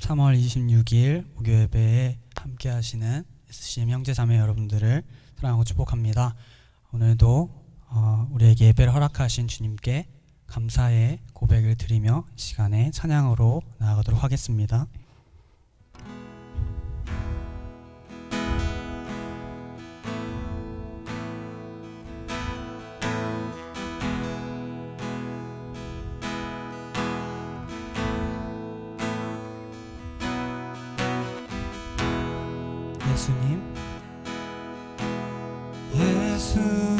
3월 26일 목요 예배에 함께 하시는 SCM 형제자매 여러분들을 사랑하고 축복합니다. 오늘도 우리에게 예배를 허락하신 주님께 감사의 고백을 드리며 시간에 찬양으로 나아가도록 하겠습니다. 예수님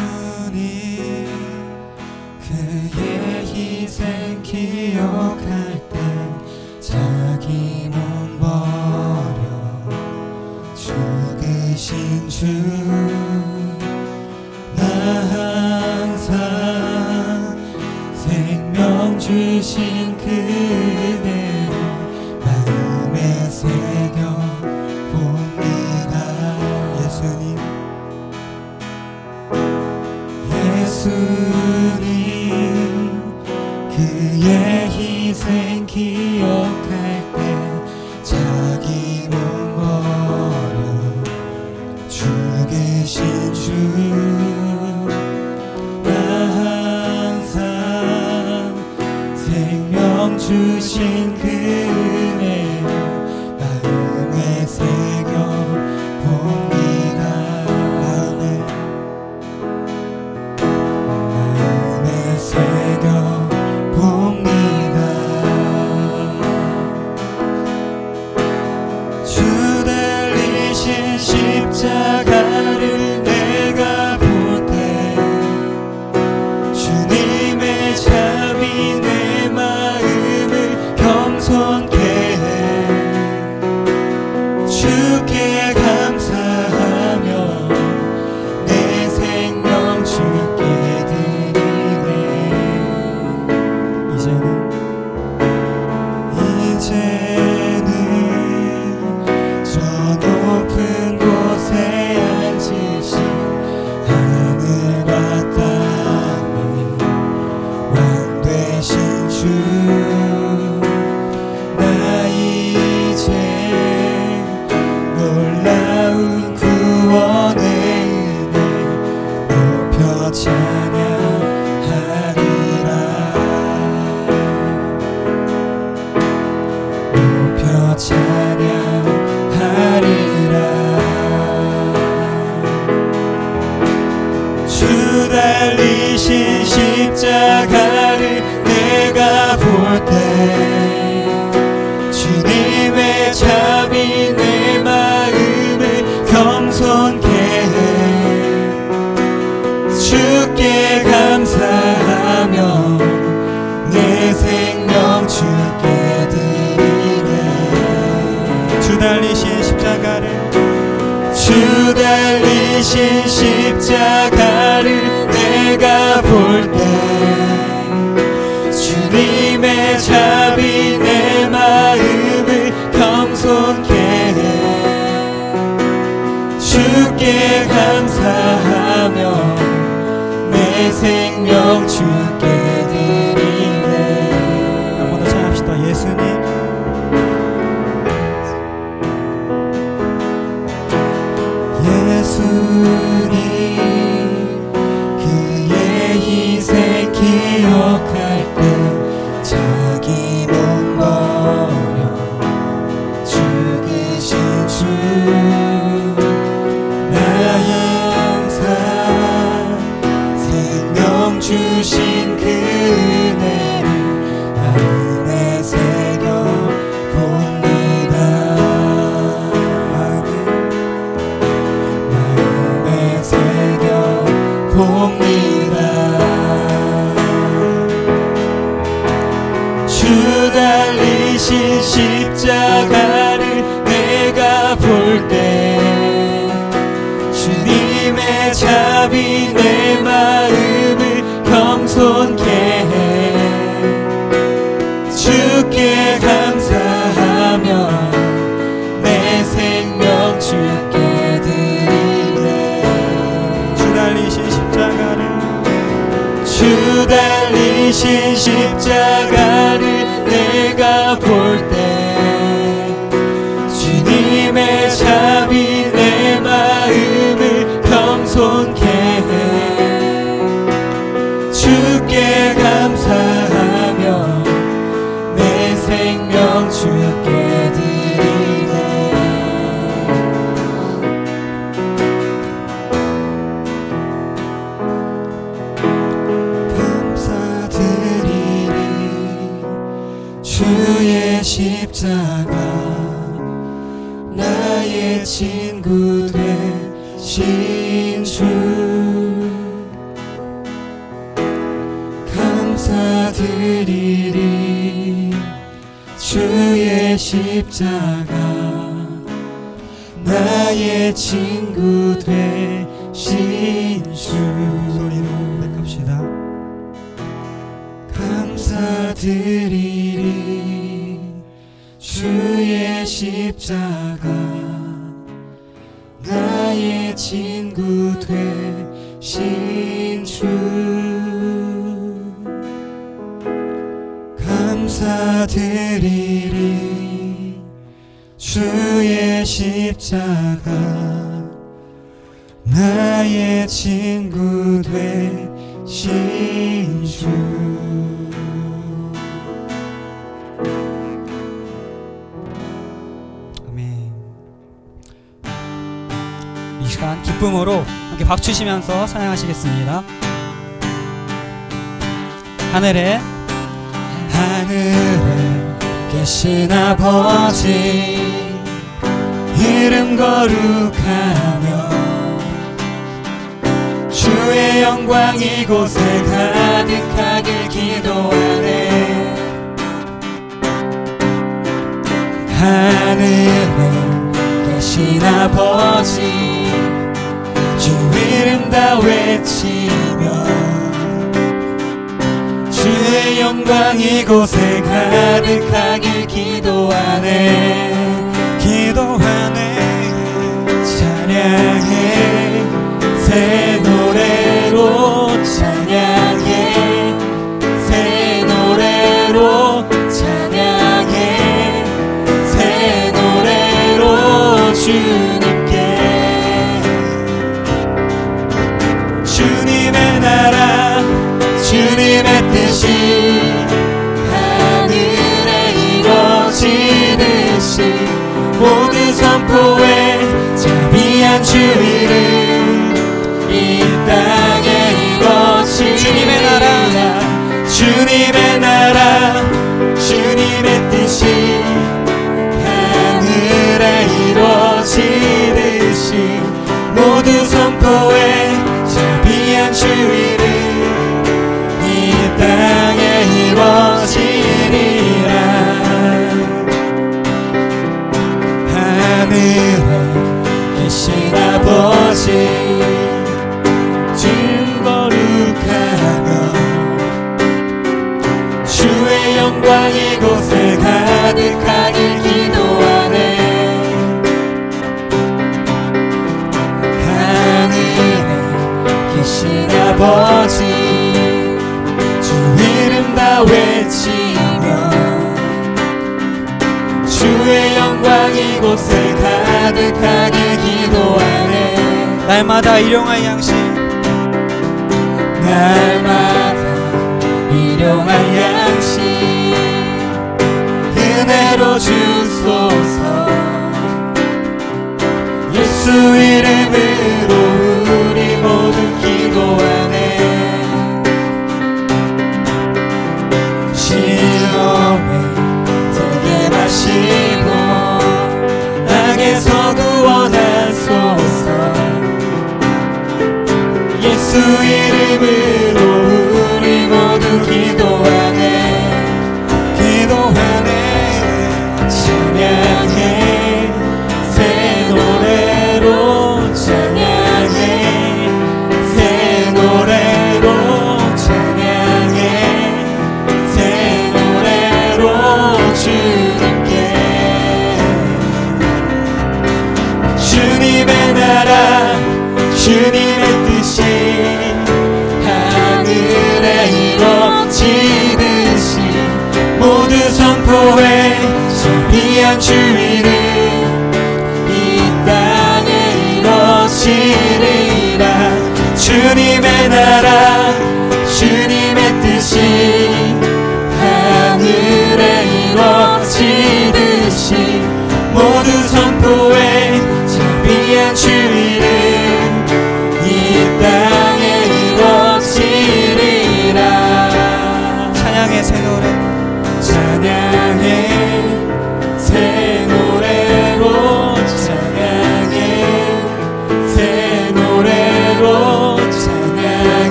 그의 희생 기억할 때 자기 몸 버려 죽으신 주 나 항상 생명 주신 그대를 마음에 새겨 예수님 그의 희생 기억할 때 자기 몸 버려 죽으신 주 나 항상 생명 주신 그네 마음에 새겨 봅니다. 새겨 봅니다. 주 달리신 십자가를 내가 볼 때 주님의 자비 내 마음을 겸손케 해 주께 감사하며 내 생명 주께 이제는 저 높은 곳에 앉으신 하늘과 땅의 왕 되신 주 나 이제 놀라운 구원의 은혜 높여 찬양하리라. 주 달리신 십자가를 내가 볼 때 주님의 자비 내 마음을 겸손케 해 주께 감사하며 내 생명 주께 드리네. 주 달리신 십자가를 내가 볼 때 주님의 자비 내 마음을 겸손케 해 주께 감사하며 내 생명 주께 드리네. 한번 더 찬양합시다. 예수님 예수님 그의 희생 기억할 때 자기 몸 버려 죽으신 주 나 항상 생명 주신 그네를 마음에 새겨 봅니다. 봅니다. 주 달리신 십자가를 내가 볼 때 주님의 자비 내 마음을 겸손케 해 주께 감사하며 내 생명 주께 드리네. 주 달리신 십자가를 내가 볼 때 십자가 나의 친구 되신 주 감사드리리 주의 십자가 나의 친구 되신 주 소리로 고백합시다. 감사드리리 주의 십자가 나의 친구 되신 주 감사드리리 주의 십자가 나의 친구 되신 주 아멘. 이 시간 기쁨으로 함께 박수치시면서 찬양하시겠습니다. 하늘에 계신 아버지 이름 거룩하며 주의 영광 이곳에 가득하길 기도하네 하늘에 계신 아버지 주 이름 다 외치며 주의 영광 이곳에 가득하길 기도하네 찬양해 새 노래로 찬양해 새 노래로 찬양해 새 노래로 주님께 주님의 나라 주님의 뜻이 하늘에 이루어지듯이 모두 선포해 자비한 주 이름 이 땅에 이루어지리라 주님의 나라 주님의 뜻이 하늘에 이루어지듯이 모두 선포해 자비한 주 이름 이 땅에 이루어지리라 하늘에 계신 아버지 주 거룩하며 주의 영광 이곳에 가득하길 기도하네 하늘에 계신 아버지 이름 다 외치며 주의 영광 이곳에 가득하게 기도하네 날마다 일용할 양식 은혜로 주소서 예수 이름으로 우리 모두 기도하네 시험에 들게 마시고 악에서 구원하소서 예수 이름으로 우리 모두 기도하네 찬양해 새 노래로 찬양해 새 노래로 찬양해 새 노래로 주님께 주님의 나라 주님의 뜻이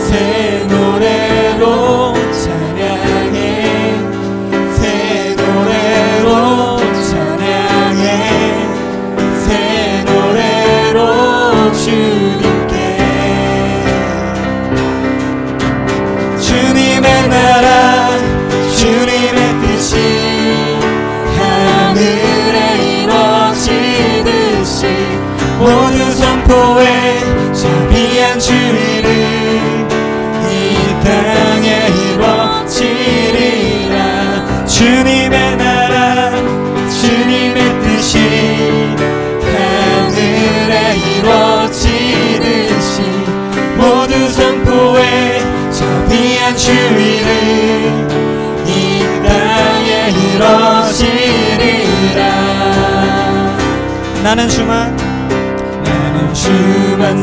새 노래로 찬양해 새 노래로 찬양해 새 노래로 주님께 주님의 나라 주님의 뜻이 하늘에 이루어지듯이 모든 선포에 자비한 주의를 이 땅에 이루어지리라 주님의 나라 주님의 뜻이 하늘에 이루어지듯이 모든 선포에 자비한 주의를 이 땅에 이루어지리라 나는 주만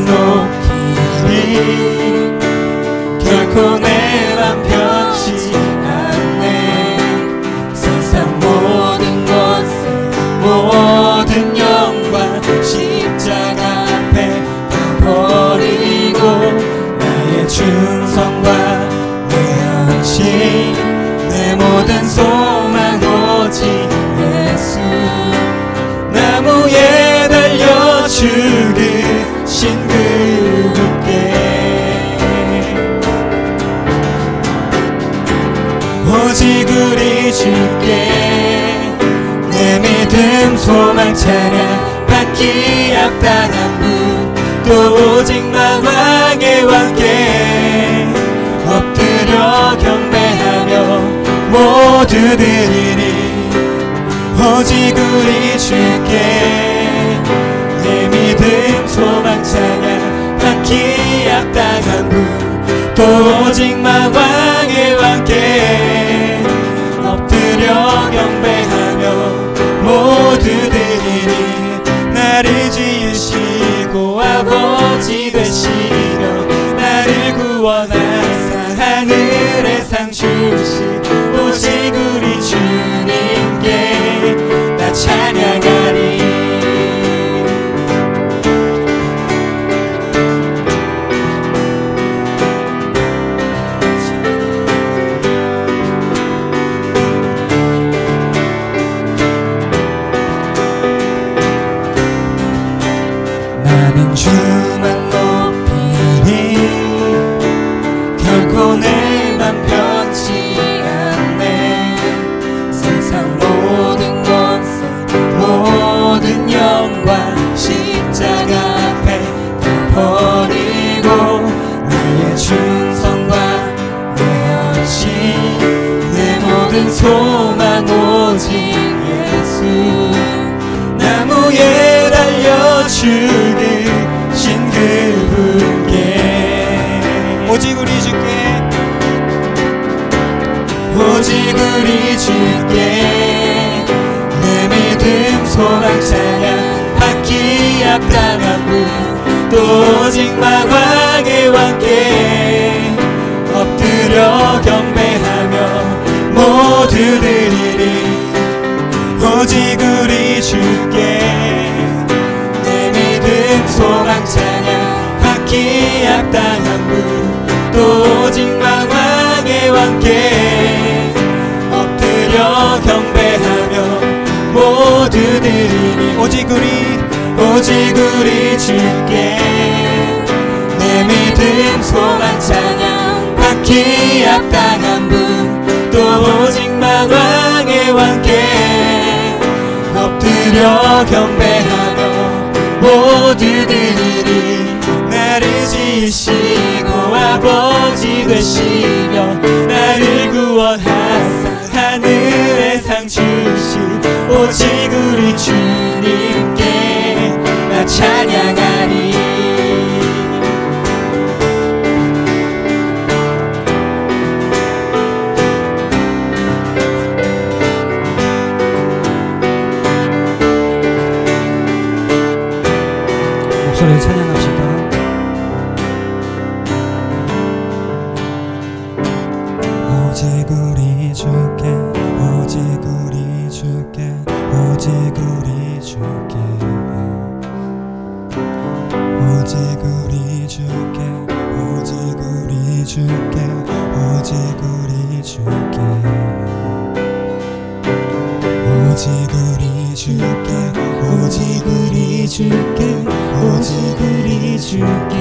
높이리 결코 내 맘 펴지 않네 세상 모든 것에 모든 영광 십자가 앞에 다 버리고 나의 충성과 내 헌신 내 모든 소망 오직 예수 나무에 달려 죽으신 그분께 오직 우리 주께 내 믿음 소망 찬양 받기 합당한 분 또 오직 나 왕의 왕께 엎드려 경배하며 모두 드리리 오직 우리 주께 내 믿음 소망 찬양 받기 합당한 분 또 오직 나 왕의 왕께 엎드려 경배하며 모두 드리리 나를 지으시고 아버지 되시며 나를 구원하사 하늘의 상 주신 오직 우리 주님께 나 찬양하리 나는 주만 높이리 결코 내 맘 펴지 않네 세상 모든 것에 모든 영광 십자가 앞에 다 버리고 나의 충성과 내 헌신 내 모든 소망 오직 예수 나무에 달려 죽으신 그분께 오직 우리 주께 오직 우리 주께 내 믿음 소망 찬양 받기 합당한 분 또 오직 만왕의 왕께 엎드려 경배하며 모두 드리리 오직 우리 주께 내 믿음 소망 찬양 받기 합당한 분 또 오직 만왕의 왕께 엎드려 경배하며 모두 드리니 오직 우리 주께 내 믿음 소망 찬양 받기 합당한 분 또 오직 만왕의 왕께 엎드려 경배하며 모두 드리니 나를 지으시고 아버지 되시며 나를 구원하사 하늘의 상 주신 오직 우리 주님께 나 찬양하리 목소리를 찬양합시다. 오직 우리 주께 오직 우리 주께 오직 주께 오직 우리 주께 오직 우리 주께 오직 우리 주께 오직 우리 주께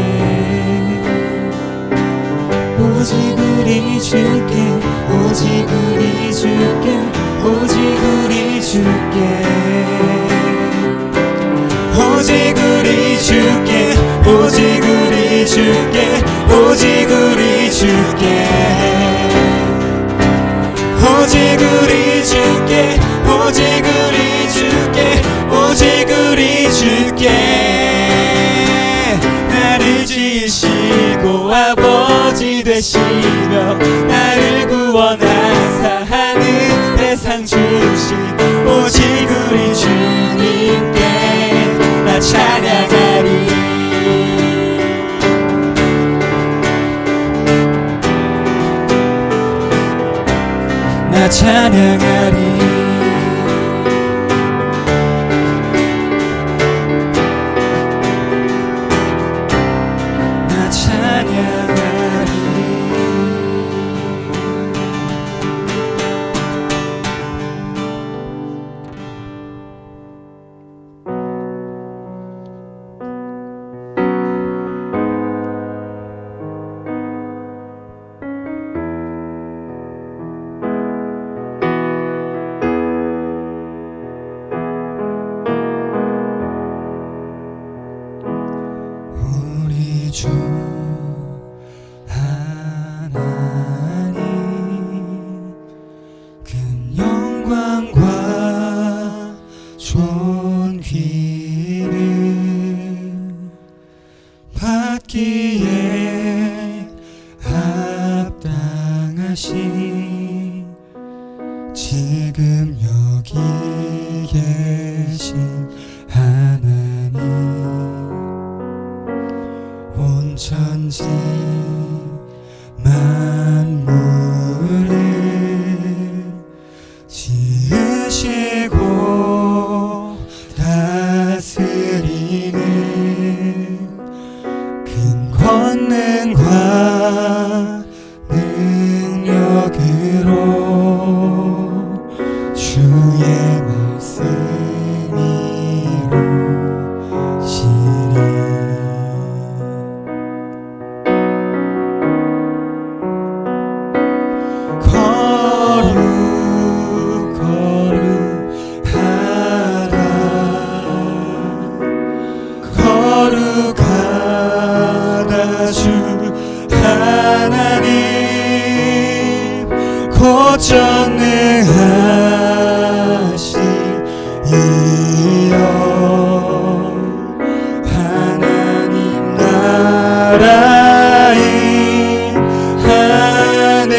오직 우리 주께 오직 우리 주께 오직 우리 주께 오직 우리 주께 오직 우리 주께 오직 우리 주께 오직 우리 주께 오직 우리 주께 오직 우리 주께 나를 지으시고 아버지 되시며 나를 구원하사 하는 대상 주신 오직 우리 주님께 나 찬양하리 나 찬양하리 나 찬양하리 우리 주 하나님 큰 영광과 존귀를 받기에 합당하신 지금 여기 계신 하나님 온 천지 만물을 지으시고 다스리는 큰 권능과 능력으로 주의 말씀이 이루시리 거룩하다 주 하나님 곧 전능하신 이여 하나님 나라의 하네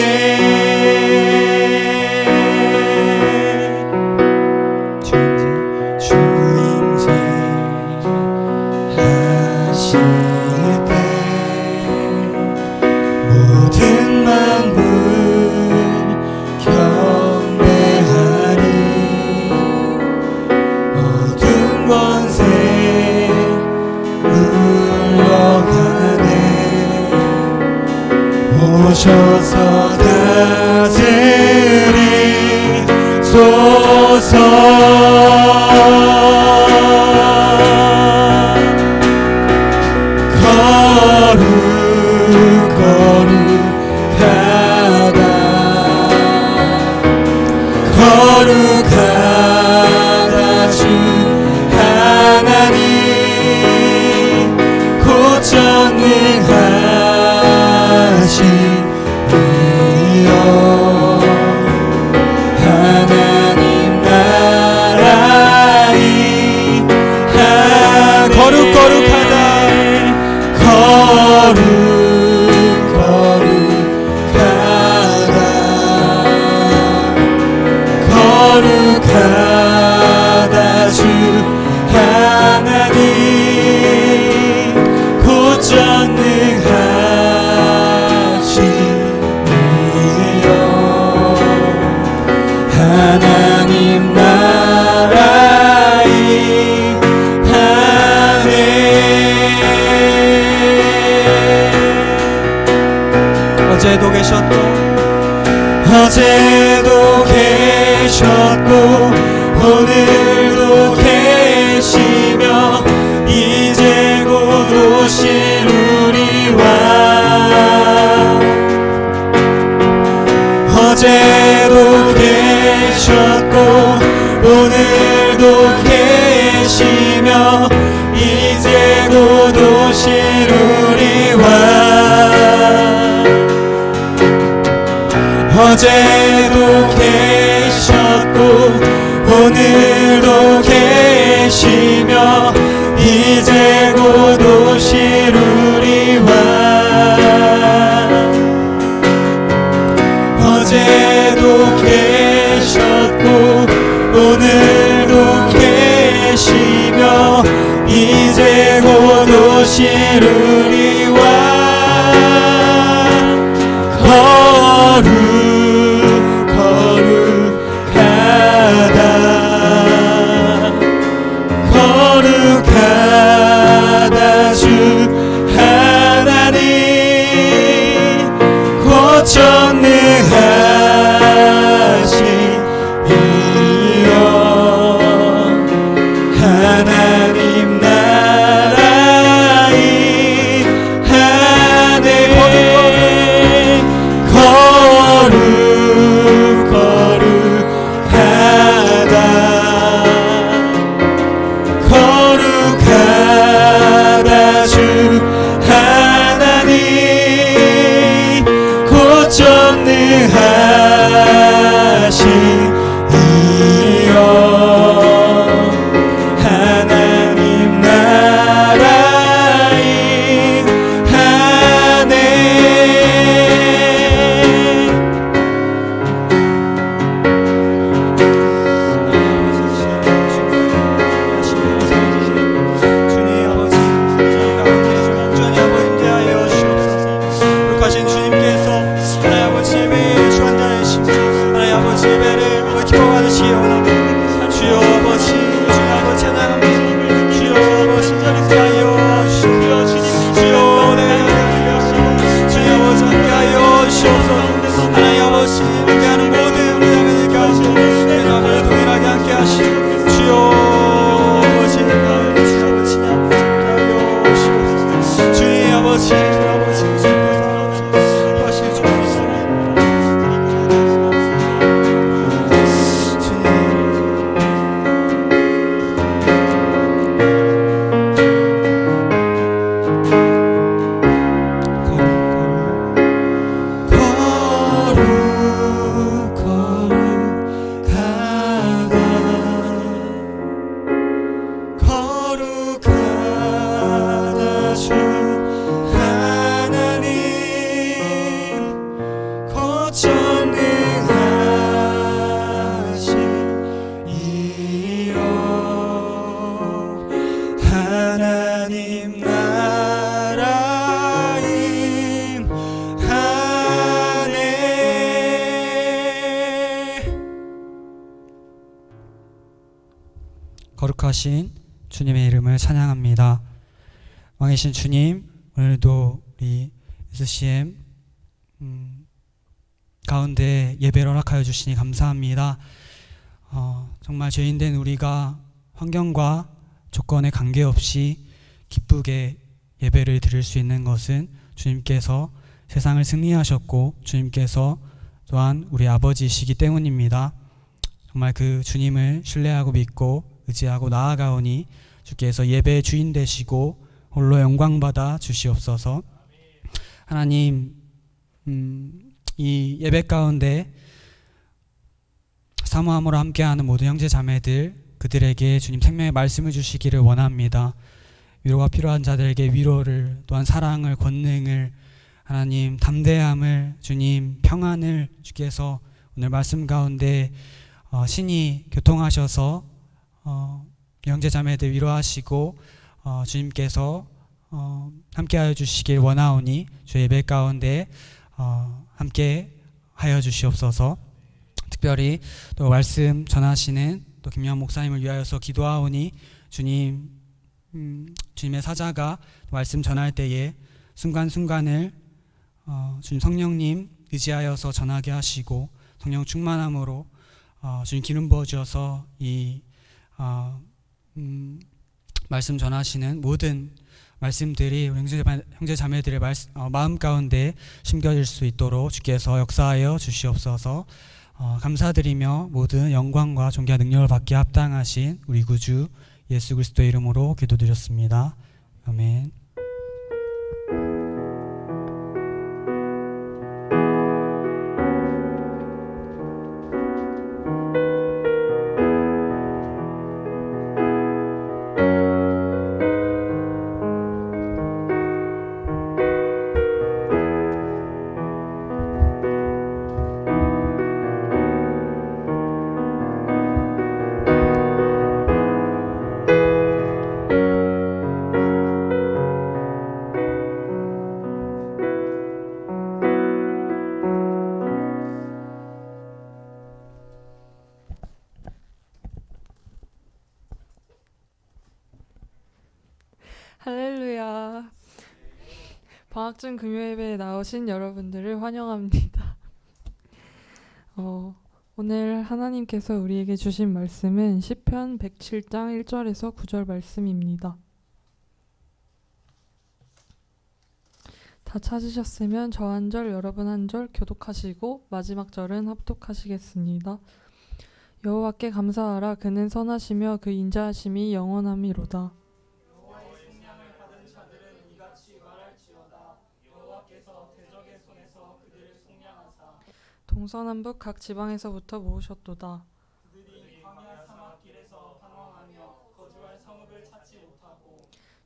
주임제 하실 때 모든 만물 경배하리 어둠 권세 물러가네 오셔서 다스리소서 거룩하다 주 하나님 곧 전능하신 이여 하나님 나라의 거룩하다 거룩하다 주 하나님 곧 전능하신 이여 하나님 나라의 하네 어제도 계셨고 어제도 계셨고 오늘도 계시며 이제 곧 오실 우리와 어제도 계셨고 오늘도 계시며 이제 곧 오실 우리와 어제도 계셨고 오늘도 계시며 이제 곧 오실 우리와 어제도 계셨고 오늘도 계시며 이제 곧 오실 우리와 거룩하다 주 하나님 곧 전능하신 이여 하나님 나라의 하늘 거룩하다 주 하나님 곧 전능하신 이여 하나님 나라의 하늘 주님 아버지 가운데 온전히 아버지 임재하여 주옵소서. 거룩하신 주님께서 하나님 아버지 예배의 주관자이시며 하나님 아버지 예배를 기뻐 받으시기 원합니다. 주여 아버지 주님 아버지 찬양합니다. 주여 아버지 자리하여 주시옵소서. 주여 내가 주님 아버지 함께하여 주옵소서. 하나님 아버지 함께하는 모든 우리의 가운데 주님 아버지 동일하게 함께하시고 주여 아버지 함께하여 주옵소서. 주님 아버지 거룩하다 주 하나님 곧 전능하신 이여 하나님 나라임 하네. 거룩하신 주님의 이름을 찬양합니다. 왕이신 주님, 오늘도 우리 SCM 가운데 예배를 허락하여 주시니 감사합니다. 정말 죄인된 우리가 환경과 조건에 관계없이 기쁘게 예배를 드릴 수 있는 것은 주님께서 세상을 승리하셨고 주님께서 또한 우리 아버지이시기 때문입니다. 정말 그 주님을 신뢰하고 믿고 의지하고 나아가오니 주께서 예배의 주인 되시고 홀로 영광받아 주시옵소서. 하나님, 이 예배 가운데 사모함으로 함께하는 모든 형제 자매들, 그들에게 주님 생명의 말씀을 주시기를 원합니다. 위로가 필요한 자들에게 위로를, 또한 사랑을, 권능을, 하나님 담대함을, 주님 평안을 주께서 오늘 말씀 가운데 신이 교통하셔서 형제 자매들 위로하시고 주님께서 함께하여 주시길 원하오니 주 예배 가운데 함께 하여 주시옵소서. 특별히 또 말씀 전하시는 또 김영환 목사님을 위하여서 기도하오니 주님, 주님의 사자가 말씀 전할 때에 순간순간을 주님 성령님 의지하여서 전하게 하시고 성령 충만함으로 주님 기름 부어 주어서 이 말씀 전하시는 모든 말씀들이 우리 형제 자매들의 마음 가운데 심겨질 수 있도록 주께서 역사하여 주시옵소서. 감사드리며 모든 영광과 존귀와 능력을 받기에 합당하신 우리 구주 예수 그리스도의 이름으로 기도드렸습니다. 아멘. 할렐루야. 방학중 금요예배에 나오신 여러분들을 환영합니다. 오늘 하나님께서 우리에게 주신 말씀은 시편 107장 1절에서 9절 말씀입니다. 다 찾으셨으면 저 한 절 여러분 한 절 교독하시고 마지막 절은 합독하시겠습니다. 여호와께 감사하라. 그는 선하시며 그 인자하심이 영원함이로다. 동서남북 각 지방에서부터 모으셨도다.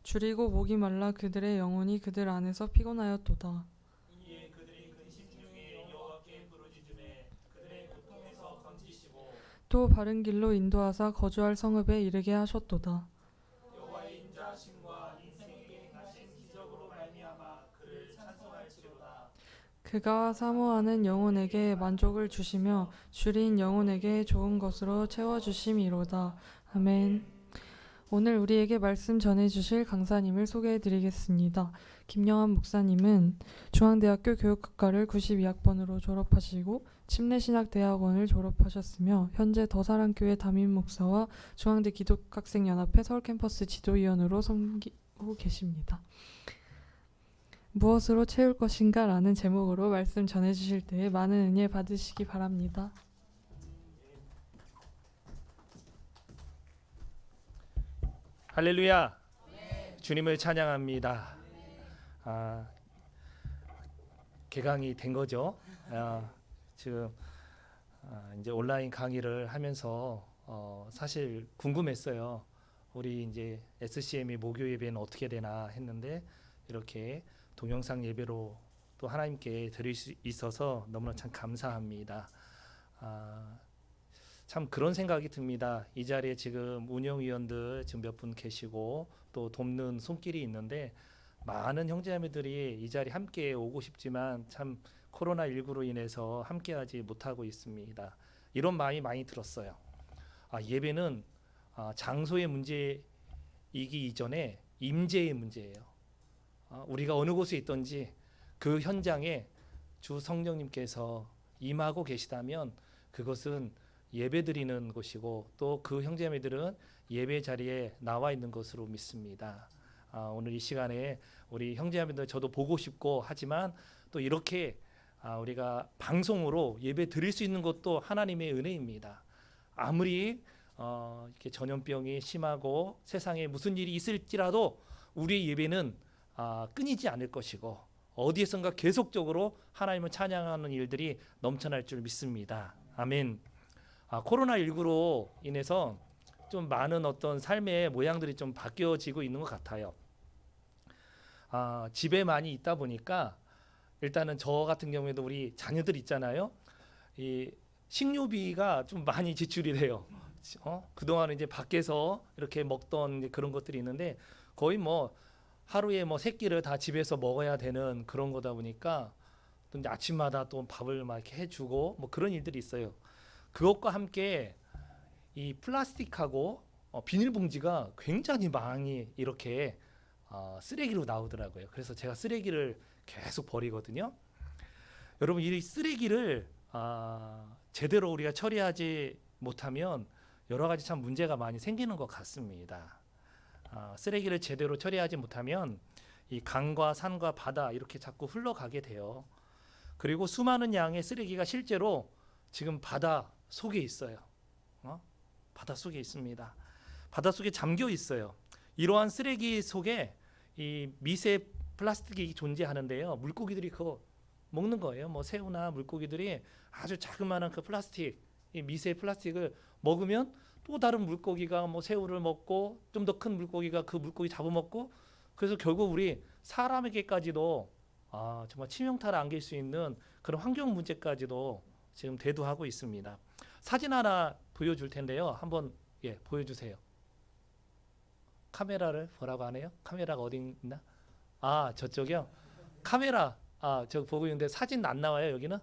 줄이고 목이 말라 그들의 영혼이 그들 안에서 피곤하였도다. 또 바른 길로 인도하사 거주할 성읍에 이르게 하셨도다. 그가 사모하는 영혼에게 만족을 주시며 줄인 영혼에게 좋은 것으로 채워주심이로다. 아멘. 오늘 우리에게 말씀 전해주실 강사님을 소개해드리겠습니다. 김영환 목사님은 중앙대학교 교육학과를 92학번으로 졸업하시고 침례신학대학원을 졸업하셨으며 현재 더사랑교회 담임 목사와 중앙대 기독학생연합회 서울캠퍼스 지도위원으로 섬기고 계십니다. 무엇으로 채울 것인가 라는 제목으로 말씀 전해주실 때 많은 은혜 받으시기 바랍니다. 할렐루야. 주님을 찬양합니다. 개강이 된 거죠. 지금 이제 온라인 강의를 하면서 사실 궁금했어요. 우리 이제 SCM이 목요 예배는 어떻게 되나 했는데 이렇게 동영상 예배로 또 하나님께 드릴 수 있어서 너무나 참 감사합니다. 참 그런 생각이 듭니다. 이 자리에 지금 운영위원들 지금 몇 분 계시고 또 돕는 손길이 있는데 많은 형제자매들이 이 자리에 함께 오고 싶지만 참 코로나19로 인해서 함께하지 못하고 있습니다. 이런 마음이 많이 들었어요. 예배는 장소의 문제이기 이전에 임재의 문제예요. 우리가 어느 곳에 있든지 그 현장에 주 성령님께서 임하고 계시다면 그것은 예배드리는 곳이고 또 그 형제자매들은 예배 자리에 나와 있는 것으로 믿습니다. 오늘 이 시간에 우리 형제자매들 저도 보고 싶고 하지만 또 이렇게 우리가 방송으로 예배 드릴 수 있는 것도 하나님의 은혜입니다. 아무리 이렇게 전염병이 심하고 세상에 무슨 일이 있을지라도 우리의 예배는 끊이지 않을 것이고 어디에선가 계속적으로 하나님을 찬양하는 일들이 넘쳐날 줄 믿습니다. 아멘. 코로나19로 인해서 좀 많은 어떤 삶의 모양들이 좀 바뀌어지고 있는 것 같아요. 집에 많이 있다 보니까 일단은 저 같은 경우에도 우리 자녀들 있잖아요. 이 식료비가 좀 많이 지출이 돼요. 그동안은 이제 밖에서 이렇게 먹던 그런 것들이 있는데 거의 뭐 하루에 뭐 3끼를 다 집에서 먹어야 되는 그런 거다 보니까 또 이제 아침마다 또 밥을 막 이렇게 해주고 뭐 그런 일들이 있어요. 그것과 함께 이 플라스틱하고 비닐봉지가 굉장히 많이 이렇게 쓰레기로 나오더라고요. 그래서 제가 쓰레기를 계속 버리거든요. 여러분 이 쓰레기를 제대로 우리가 처리하지 못하면 여러 가지 참 문제가 많이 생기는 것 같습니다. 쓰레기를 제대로 처리하지 못하면 이 강과 산과 바다 이렇게 자꾸 흘러가게 돼요. 그리고 수많은 양의 쓰레기가 실제로 지금 바다 속에 있어요. 바다 속에 있습니다. 바다 속에 잠겨 있어요. 이러한 쓰레기 속에 이 미세 플라스틱이 존재하는데요. 물고기들이 그거 먹는 거예요. 뭐 새우나 물고기들이 아주 자그마한 그 플라스틱, 이 미세 플라스틱을 먹으면 또 다른 물고기가 뭐 새우를 먹고 좀 더 큰 물고기가 그 물고기 잡아먹고, 그래서 결국 우리 사람에게까지도 정말 치명타를 안길 수 있는 그런 환경 문제까지도 지금 대두하고 있습니다. 사진 하나 보여줄 텐데요. 한번 보여주세요. 카메라를 보라고 하네요. 카메라가 어디 있나? 저쪽이요. 카메라 저 보고 있는데 사진 안 나와요. 여기는?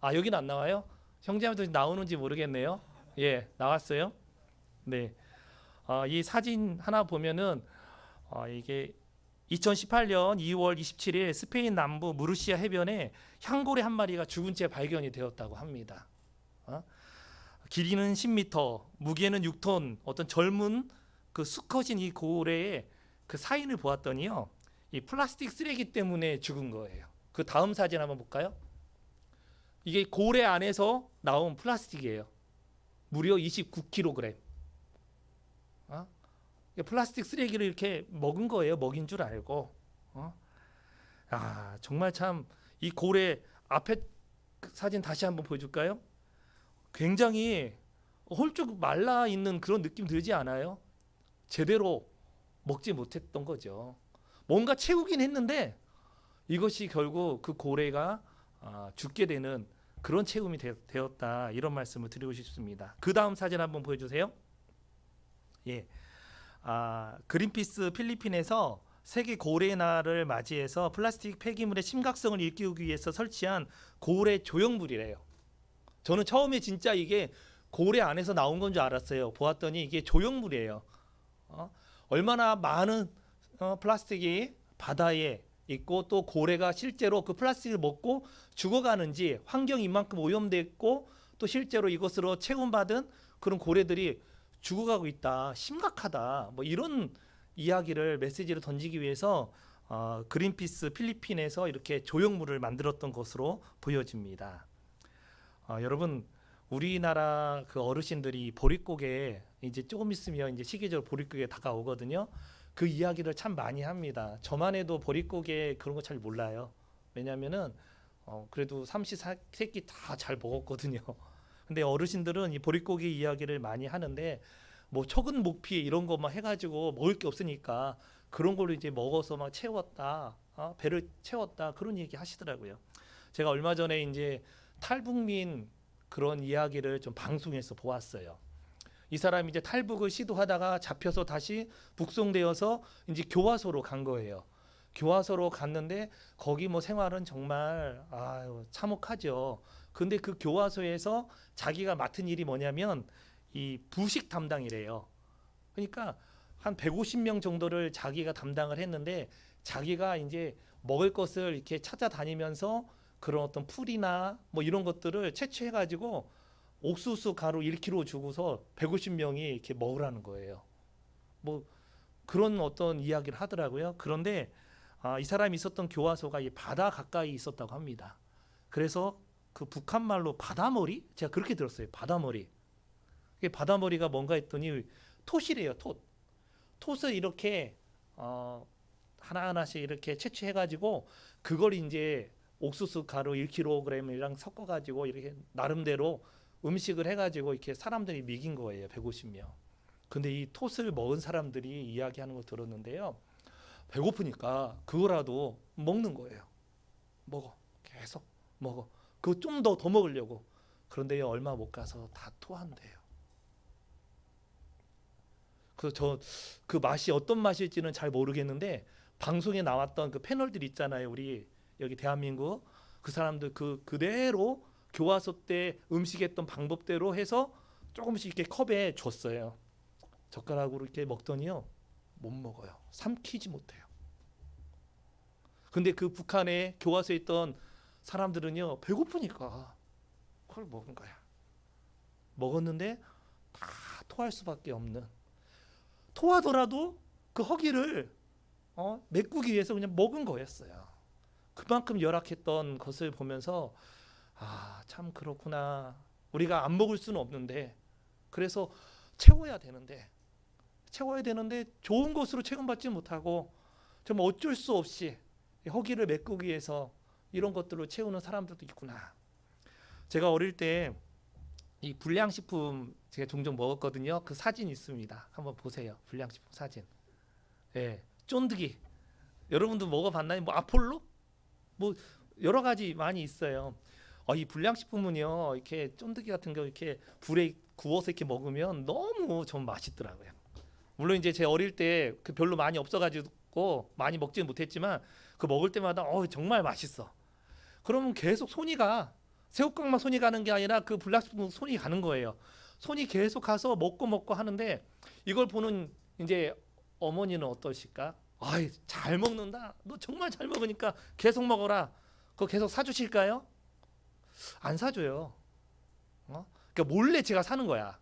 여기는 안 나와요? 형제님도 나오는지 모르겠네요. 예, 나왔어요. 네. 이 사진 하나 보면은 이게 2018년 2월 27일 스페인 남부 무르시아 해변에 향고래 한 마리가 죽은 채 발견이 되었다고 합니다. 길이는 10m, 무게는 6톤. 어떤 젊은 그 수컷인 이 고래의 그 사인을 보았더니요, 이 플라스틱 쓰레기 때문에 죽은 거예요. 그 다음 사진 한번 볼까요? 이게 고래 안에서 나온 플라스틱이에요. 무려 29kg. 플라스틱 쓰레기를 이렇게 먹은 거예요. 먹인 줄 알고. 정말 참 이 고래 앞에 사진 다시 한번 보여줄까요? 굉장히 홀쭉 말라 있는 그런 느낌 들지 않아요? 제대로 먹지 못했던 거죠. 뭔가 채우긴 했는데 이것이 결국 그 고래가 죽게 되는 그런 체험이 되었다, 이런 말씀을 드리고 싶습니다. 그 다음 사진 한번 보여주세요. 예, 그린피스 필리핀에서 세계 고래 날을 맞이해서 플라스틱 폐기물의 심각성을 일깨우기 위해서 설치한 고래 조형물이래요. 저는 처음에 진짜 이게 고래 안에서 나온 건 줄 알았어요. 보았더니 이게 조형물이에요. 얼마나 많은 플라스틱이 바다에 있고 또 고래가 실제로 그 플라스틱을 먹고 죽어가는지, 환경이 이만큼 오염됐고 또 실제로 이것으로 체험받은 그런 고래들이 죽어가고 있다, 심각하다, 뭐 이런 이야기를, 메시지를 던지기 위해서 그린피스 필리핀에서 이렇게 조형물을 만들었던 것으로 보여집니다. 여러분, 우리나라 그 어르신들이 보릿고개 이제 조금 있으면 이제 시기적으로 보릿고개 다가오거든요. 그 이야기를 참 많이 합니다. 저만 해도 보릿고개 그런 거 잘 몰라요. 왜냐면은 그래도 삼시세끼 다 잘 먹었거든요. 근데 어르신들은 이 보릿고개 이야기를 많이 하는데, 뭐 척은 목피 이런 거만 해가지고 먹을 게 없으니까 그런 걸로 이제 먹어서 막 채웠다, 배를 채웠다, 그런 얘기 하시더라고요. 제가 얼마 전에 이제 탈북민 그런 이야기를 좀 방송에서 보았어요. 이 사람이 이제 탈북을 시도하다가 잡혀서 다시 북송되어서 이제 교화소로 간 거예요. 교화소로 갔는데 거기 뭐 생활은 정말 참혹하죠. 근데 그 교화소에서 자기가 맡은 일이 뭐냐면 이 부식 담당이래요. 그러니까 한 150명 정도를 자기가 담당을 했는데, 자기가 이제 먹을 것을 이렇게 찾아다니면서 그런 어떤 풀이나 뭐 이런 것들을 채취해 가지고 옥수수 가루 1kg 주고서 150명이 이렇게 먹으라는 거예요. 뭐 그런 어떤 이야기를 하더라고요. 그런데 이 사람이 있었던 교화소가 이 바다 가까이 있었다고 합니다. 그래서 그 북한 말로 바다머리? 제가 그렇게 들었어요. 바다머리. 이게 바다머리가 뭔가 했더니 톳이래요. 톳을 이렇게 하나하나씩 이렇게 채취해 가지고 그걸 이제 옥수수 가루 1kg이랑 섞어 가지고 이렇게 나름대로 음식을 해가지고 이렇게 사람들이 먹인 거예요. 150명. 근데 이 톳을 먹은 사람들이 이야기하는 거 들었는데요, 배고프니까 그거라도 먹는 거예요. 먹어, 계속 먹어. 그거 좀 더 먹으려고. 그런데 얼마 못 가서 다 토한대요. 그래서 그 맛이 어떤 맛일지는 잘 모르겠는데, 방송에 나왔던 그 패널들 있잖아요. 우리 여기 대한민국 그 사람들 그대로 교화소 때 음식했던 방법대로 해서 조금씩 이렇게 컵에 줬어요. 젓가락으로 이렇게 먹더니요, 못 먹어요. 삼키지 못해요. 근데 그 북한에 교화소에 있던 사람들은요 배고프니까 그걸 먹은 거야. 먹었는데 다 토할 수밖에 없는, 토하더라도 그 허기를 메꾸기 위해서 그냥 먹은 거였어요. 그만큼 열악했던 것을 보면서 참 그렇구나. 우리가 안 먹을 수는 없는데, 그래서 채워야 되는데 좋은 것으로 채움받지 못하고 좀 어쩔 수 없이 허기를 메꾸기 위해서 이런 것들로 채우는 사람들도 있구나. 제가 어릴 때 이 불량식품 제가 종종 먹었거든요. 그 사진 있습니다. 한번 보세요. 불량식품 사진. 예, 쫀득이. 여러분도 먹어봤나요? 뭐 아폴로? 뭐 여러 가지 많이 있어요. 이 불량식품은요, 이렇게 쫀득이 같은 거 이렇게 불에 구워서 이렇게 먹으면 너무 좀 맛있더라고요. 물론 이제 제 어릴 때 그 별로 많이 없어가지고 많이 먹지는 못했지만 그 먹을 때마다 정말 맛있어. 그러면 계속 손이 가. 새우깡만 손이 가는 게 아니라 그 불량식품 손이 가는 거예요. 손이 계속 가서 먹고 하는데, 이걸 보는 이제 어머니는 어떠실까? 잘 먹는다. 너 정말 잘 먹으니까 계속 먹어라. 그거 계속 사주실까요? 안 사줘요. 그러니까 몰래 제가 사는 거야.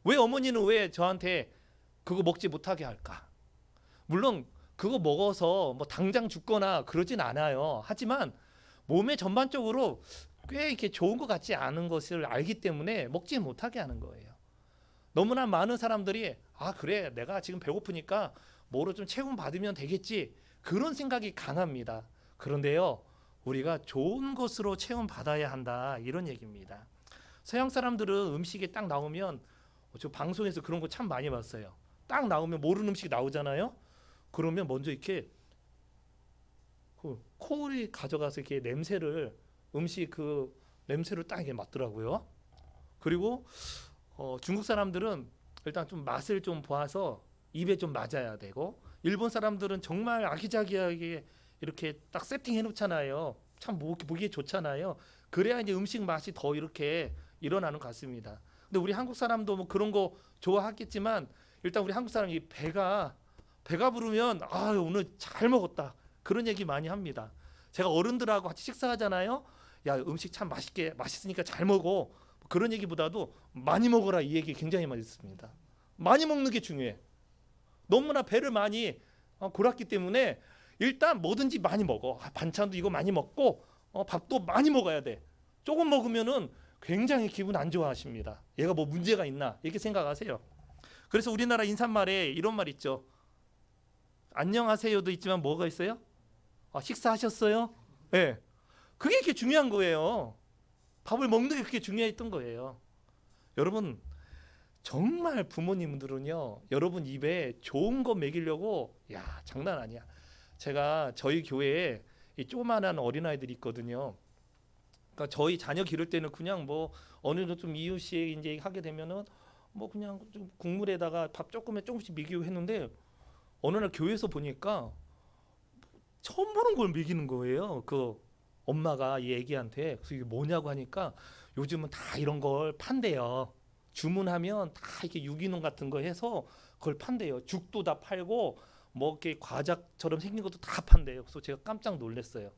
왜 어머니는 왜 저한테 그거 먹지 못하게 할까? 물론 그거 먹어서 뭐 당장 죽거나 그러진 않아요. 하지만 몸에 전반적으로 꽤 이렇게 좋은 것 같지 않은 것을 알기 때문에 먹지 못하게 하는 거예요. 너무나 많은 사람들이 그래, 내가 지금 배고프니까 뭐로 좀 채움 받으면 되겠지, 그런 생각이 강합니다. 그런데요, 우리가 좋은 것으로 채움 받아야 한다, 이런 얘기입니다. 서양 사람들은 음식이 딱 나오면, 저 방송에서 그런 거 참 많이 봤어요. 딱 나오면 모르는 음식이 나오잖아요. 그러면 먼저 이렇게 코를 가져가서 이렇게 음식 그 냄새를 딱 이렇게 맡더라고요. 그리고 중국 사람들은 일단 좀 맛을 좀 보아서 입에 좀 맞아야 되고, 일본 사람들은 정말 아기자기하게 이렇게 딱 세팅해 놓잖아요. 참 보기에 좋잖아요. 그래야 이제 음식 맛이 더 이렇게 일어나는 것 같습니다. 근데 우리 한국 사람도 뭐 그런 거 좋아하겠지만, 일단 우리 한국 사람이 배가 부르면 오늘 잘 먹었다, 그런 얘기 많이 합니다. 제가 어른들하고 같이 식사하잖아요. 야, 음식 참 맛있으니까 잘 먹어, 그런 얘기보다도 많이 먹어라, 이 얘기 굉장히 많이 듣습니다. 많이 먹는 게 중요해. 너무나 배를 많이 골았기 때문에 일단 뭐든지 많이 먹어. 반찬도 이거 많이 먹고 밥도 많이 먹어야 돼. 조금 먹으면은 굉장히 기분 안 좋아하십니다. 얘가 뭐 문제가 있나 이렇게 생각하세요. 그래서 우리나라 인사말에 이런 말 있죠. 안녕하세요도 있지만 뭐가 있어요? 식사하셨어요? 네. 그게 이렇게 중요한 거예요. 밥을 먹는 게 그게 중요했던 거예요. 여러분, 정말 부모님들은요, 여러분 입에 좋은 거 먹이려고 장난 아니야. 제가 저희 교회에 이 조그만한 어린아이들이 있거든요. 그러니까 저희 자녀 기를 때는 그냥 뭐 어느 정도 좀 이웃이 이제 하게 되면은 뭐 그냥 좀 국물에다가 밥 조금씩 먹이고 했는데, 어느 날 교회에서 보니까 처음 보는 걸 먹이는 거예요. 그 엄마가 이 애기한테. 그래서 이게 뭐냐고 하니까 요즘은 다 이런 걸 판대요. 주문하면 다 이렇게 유기농 같은 거 해서 그걸 판대요. 죽도 다 팔고 뭐 이렇게 과자처럼 생긴 것도 다 판대요. 그래서 제가 깜짝 놀랐어요.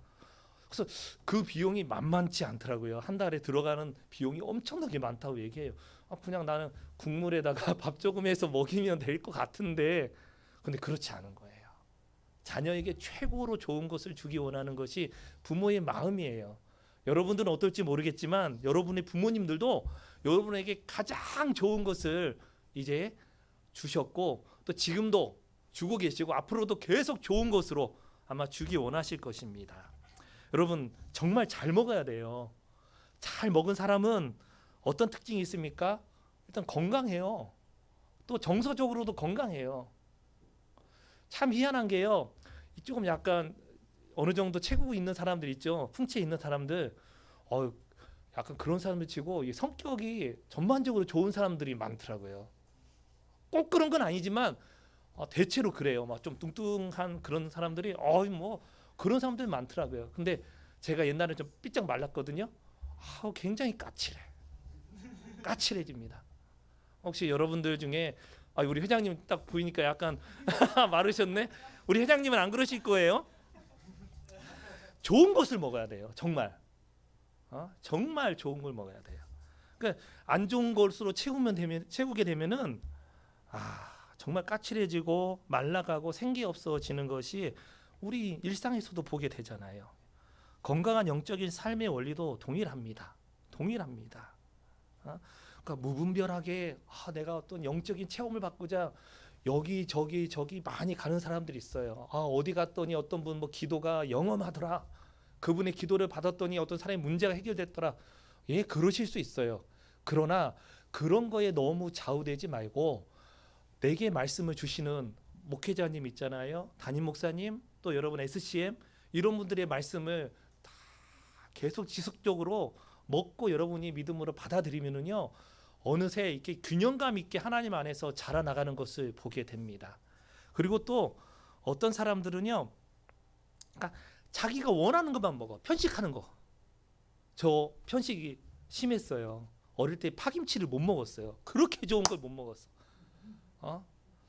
그래서 그 비용이 만만치 않더라고요. 한 달에 들어가는 비용이 엄청나게 많다고 얘기해요. 그냥 나는 국물에다가 밥 조금 해서 먹이면 될 것 같은데, 근데 그렇지 않은 거예요. 자녀에게 최고로 좋은 것을 주기 원하는 것이 부모의 마음이에요. 여러분들은 어떨지 모르겠지만 여러분의 부모님들도 여러분에게 가장 좋은 것을 이제 주셨고, 또 지금도 주고 계시고 앞으로도 계속 좋은 것으로 아마 주기 원하실 것입니다. 여러분, 정말 잘 먹어야 돼요. 잘 먹은 사람은 어떤 특징이 있습니까? 일단 건강해요. 또 정서적으로도 건강해요. 참 희한한 게요, 조금 약간 어느 정도 체구 있는 사람들 있죠. 풍채 있는 사람들, 약간 그런 사람들 치고 이 성격이 전반적으로 좋은 사람들이 많더라고요. 꼭 그런 건 아니지만 대체로 그래요. 막 좀 뚱뚱한 그런 사람들이 뭐 그런 사람들이 많더라고요. 근데 제가 옛날에 좀 삐쩍 말랐거든요. 굉장히 까칠해집니다. 혹시 여러분들 중에 우리 회장님 딱 보이니까 약간 마르셨네. 우리 회장님은 안 그러실 거예요. 좋은 것을 먹어야 돼요. 정말 정말 좋은 걸 먹어야 돼요. 그러니까 안 좋은 것으로 채우게 되면은 정말 까칠해지고 말라가고 생기 없어지는 것이 우리 일상에서도 보게 되잖아요. 건강한 영적인 삶의 원리도 동일합니다. 그러니까 무분별하게 내가 어떤 영적인 체험을 받고자 여기 저기 많이 가는 사람들이 있어요. 어디 갔더니 어떤 분 뭐 기도가 영험하더라. 그분의 기도를 받았더니 어떤 사람의 문제가 해결됐더라. 예, 그러실 수 있어요. 그러나 그런 거에 너무 좌우되지 말고 내게 말씀을 주시는 목회자님 있잖아요. 담임 목사님, 또 여러분 SCM 이런 분들의 말씀을 다 계속 지속적으로 먹고 여러분이 믿음으로 받아들이면은요. 어느새 이렇게 균형감 있게 하나님 안에서 자라나가는 것을 보게 됩니다. 그리고 또 어떤 사람들은요. 그러니까 자기가 원하는 것만 먹어. 편식하는 거. 저 편식이 심했어요. 어릴 때 파김치를 못 먹었어요. 그렇게 좋은 걸 못 먹었어.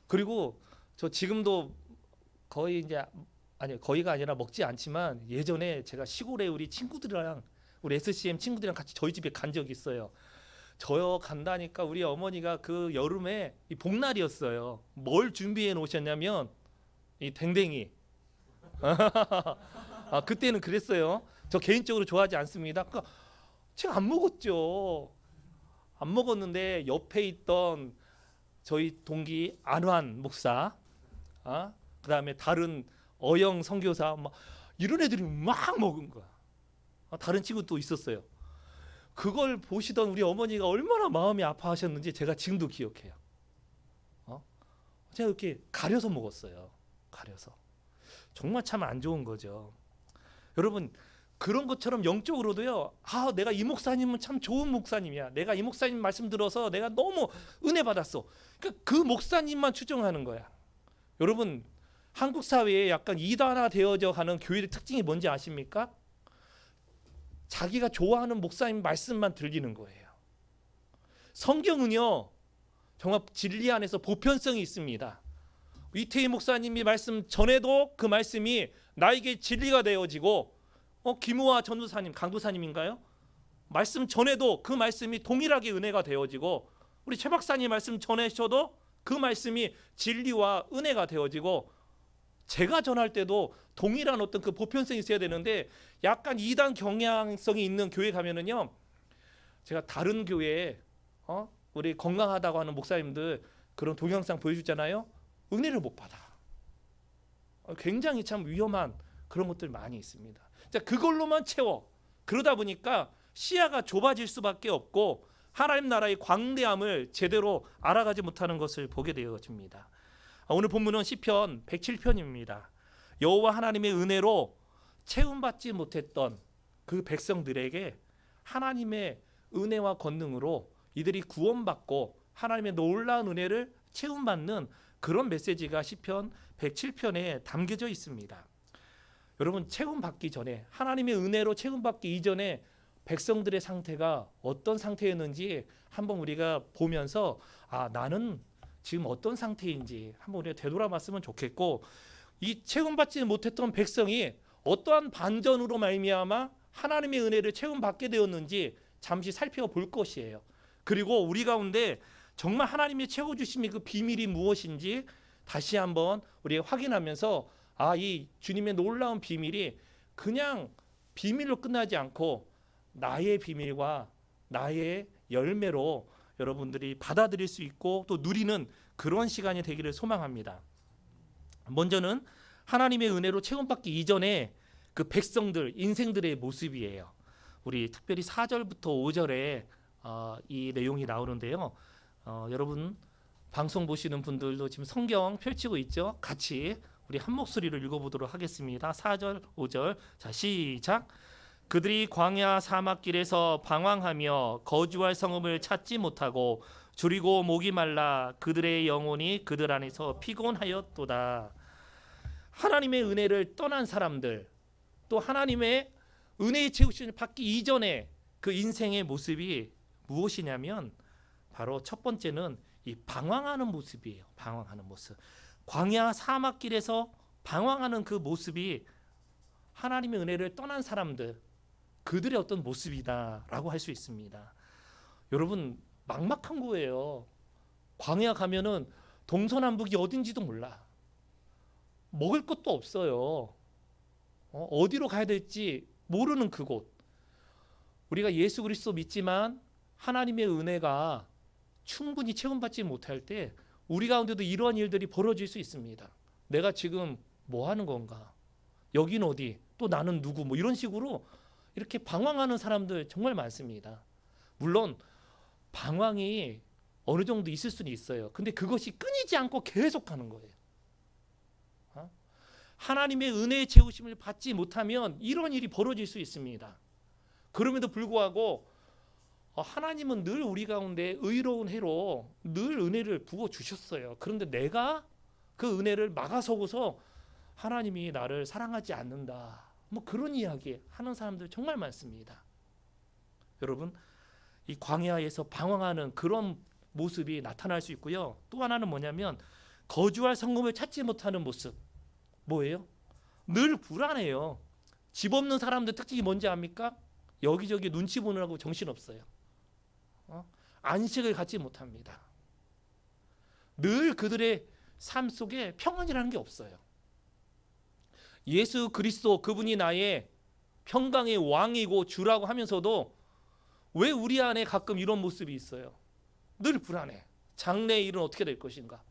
그리고 저 지금도 거의 이제 거의가 아니라 먹지 않지만 예전에 제가 시골에 우리 친구들이랑 우리 SCM 친구들이랑 같이 저희 집에 간 적이 있어요. 저 간다니까 우리 어머니가 그 여름에 이 복날이었어요. 뭘 준비해 놓으셨냐면 이 댕댕이. 그때는 그랬어요. 저 개인적으로 좋아하지 않습니다. 그러니까 제가 안 먹었죠. 안 먹었는데 옆에 있던 저희 동기 안환 목사, 그다음에 다른 어영 선교사 막 이런 애들이 막 먹은 거야. 다른 친구 또 있었어요. 그걸 보시던 우리 어머니가 얼마나 마음이 아파하셨는지 제가 지금도 기억해요. 제가 이렇게 가려서 먹었어요. 가려서. 정말 참 안 좋은 거죠. 여러분 그런 것처럼 영적으로도요. 내가 이 목사님은 참 좋은 목사님이야. 내가 이 목사님 말씀 들어서 내가 너무 은혜 받았어. 그러니까 그 목사님만 추종하는 거야. 여러분 한국 사회에 약간 이단화 되어져 가는 교회의 특징이 뭔지 아십니까? 자기가 좋아하는 목사님 말씀만 들리는 거예요. 성경은요. 정말 진리 안에서 보편성이 있습니다. 이태희 목사님이 말씀 전에도 그 말씀이 나에게 진리가 되어지고 김우아 전도사님, 강도사님인가요? 말씀 전에도 그 말씀이 동일하게 은혜가 되어지고 우리 최 박사님 말씀 전에셔도 그 말씀이 진리와 은혜가 되어지고 제가 전할 때도 동일한 어떤 그 보편성이 있어야 되는데 약간 이단 경향성이 있는 교회 가면은요. 제가 다른 교회에 우리 건강하다고 하는 목사님들 그런 동영상 보여주잖아요. 은혜를 못 받아. 굉장히 참 위험한 그런 것들 많이 있습니다. 자, 그걸로만 채워. 그러다 보니까 시야가 좁아질 수밖에 없고 하나님 나라의 광대함을 제대로 알아가지 못하는 것을 보게 되어집니다. 오늘 본문은 시편 107편입니다. 여호와 하나님의 은혜로 채움받지 못했던 그 백성들에게 하나님의 은혜와 권능으로 이들이 구원받고 하나님의 놀라운 은혜를 채움받는 그런 메시지가 시편 107편에 담겨져 있습니다. 여러분 채움받기 전에 하나님의 은혜로 채움받기 이전에 백성들의 상태가 어떤 상태였는지 한번 우리가 보면서 나는 지금 어떤 상태인지 한번 우리가 되돌아봤으면 좋겠고 이 채움받지 못했던 백성이 어떠한 반전으로 말미암아 하나님의 은혜를 채움받게 되었는지 잠시 살펴볼 것이에요. 그리고 우리 가운데 정말 하나님의 채워주심의 그 비밀이 무엇인지 다시 한번 우리가 확인하면서 이 주님의 놀라운 비밀이 그냥 비밀로 끝나지 않고 나의 비밀과 나의 열매로 여러분들이 받아들일 수 있고 또 누리는 그런 시간이 되기를 소망합니다. 먼저는 하나님의 은혜로 채움받기 이전에 그 백성들 인생들의 모습이에요. 우리 특별히 4절부터 5절에 이 내용이 나오는데요. 여러분 방송 보시는 분들도 지금 성경 펼치고 있죠. 같이 우리 한 목소리로 읽어보도록 하겠습니다. 4절 5절 자 시작. 그들이 광야 사막길에서 방황하며 거주할 성읍을 찾지 못하고 줄이고 목이 말라 그들의 영혼이 그들 안에서 피곤하였도다. 하나님의 은혜를 떠난 사람들 또 하나님의 은혜의 채우심을 받기 이전에 그 인생의 모습이 무엇이냐면 바로 첫 번째는 이 방황하는 모습이에요. 방황하는 모습. 광야 사막길에서 방황하는 그 모습이 하나님의 은혜를 떠난 사람들 그들의 어떤 모습이다라고 할 수 있습니다. 여러분 막막한 거예요. 광야 가면은 동서남북이 어딘지도 몰라. 먹을 것도 없어요. 어디로 가야 될지 모르는 그곳. 우리가 예수 그리스도 믿지만 하나님의 은혜가 충분히 체험받지 못할 때 우리 가운데도 이러한 일들이 벌어질 수 있습니다. 내가 지금 뭐 하는 건가? 여긴 어디? 또 나는 누구? 뭐 이런 식으로 이렇게 방황하는 사람들 정말 많습니다. 물론 방황이 어느 정도 있을 수는 있어요. 근데 그것이 끊이지 않고 계속하는 거예요. 하나님의 은혜의 채우심을 받지 못하면 이런 일이 벌어질 수 있습니다. 그럼에도 불구하고 하나님은 늘 우리 가운데 의로운 해로 늘 은혜를 부어 주셨어요. 그런데 내가 그 은혜를 막아서고서 하나님이 나를 사랑하지 않는다. 뭐 그런 이야기 하는 사람들 정말 많습니다. 여러분, 이 광야에서 방황하는 그런 모습이 나타날 수 있고요. 또 하나는 뭐냐면 거주할 성읍을 찾지 못하는 모습. 뭐예요? 늘 불안해요. 집 없는 사람들 특징이 뭔지 압니까? 여기저기 눈치 보느라고 정신없어요. 안식을 갖지 못합니다. 늘 그들의 삶 속에 평안이라는 게 없어요. 예수 그리스도 그분이 나의 평강의 왕이고 주라고 하면서도 왜 우리 안에 가끔 이런 모습이 있어요? 늘 불안해. 장래의 일은 어떻게 될 것인가?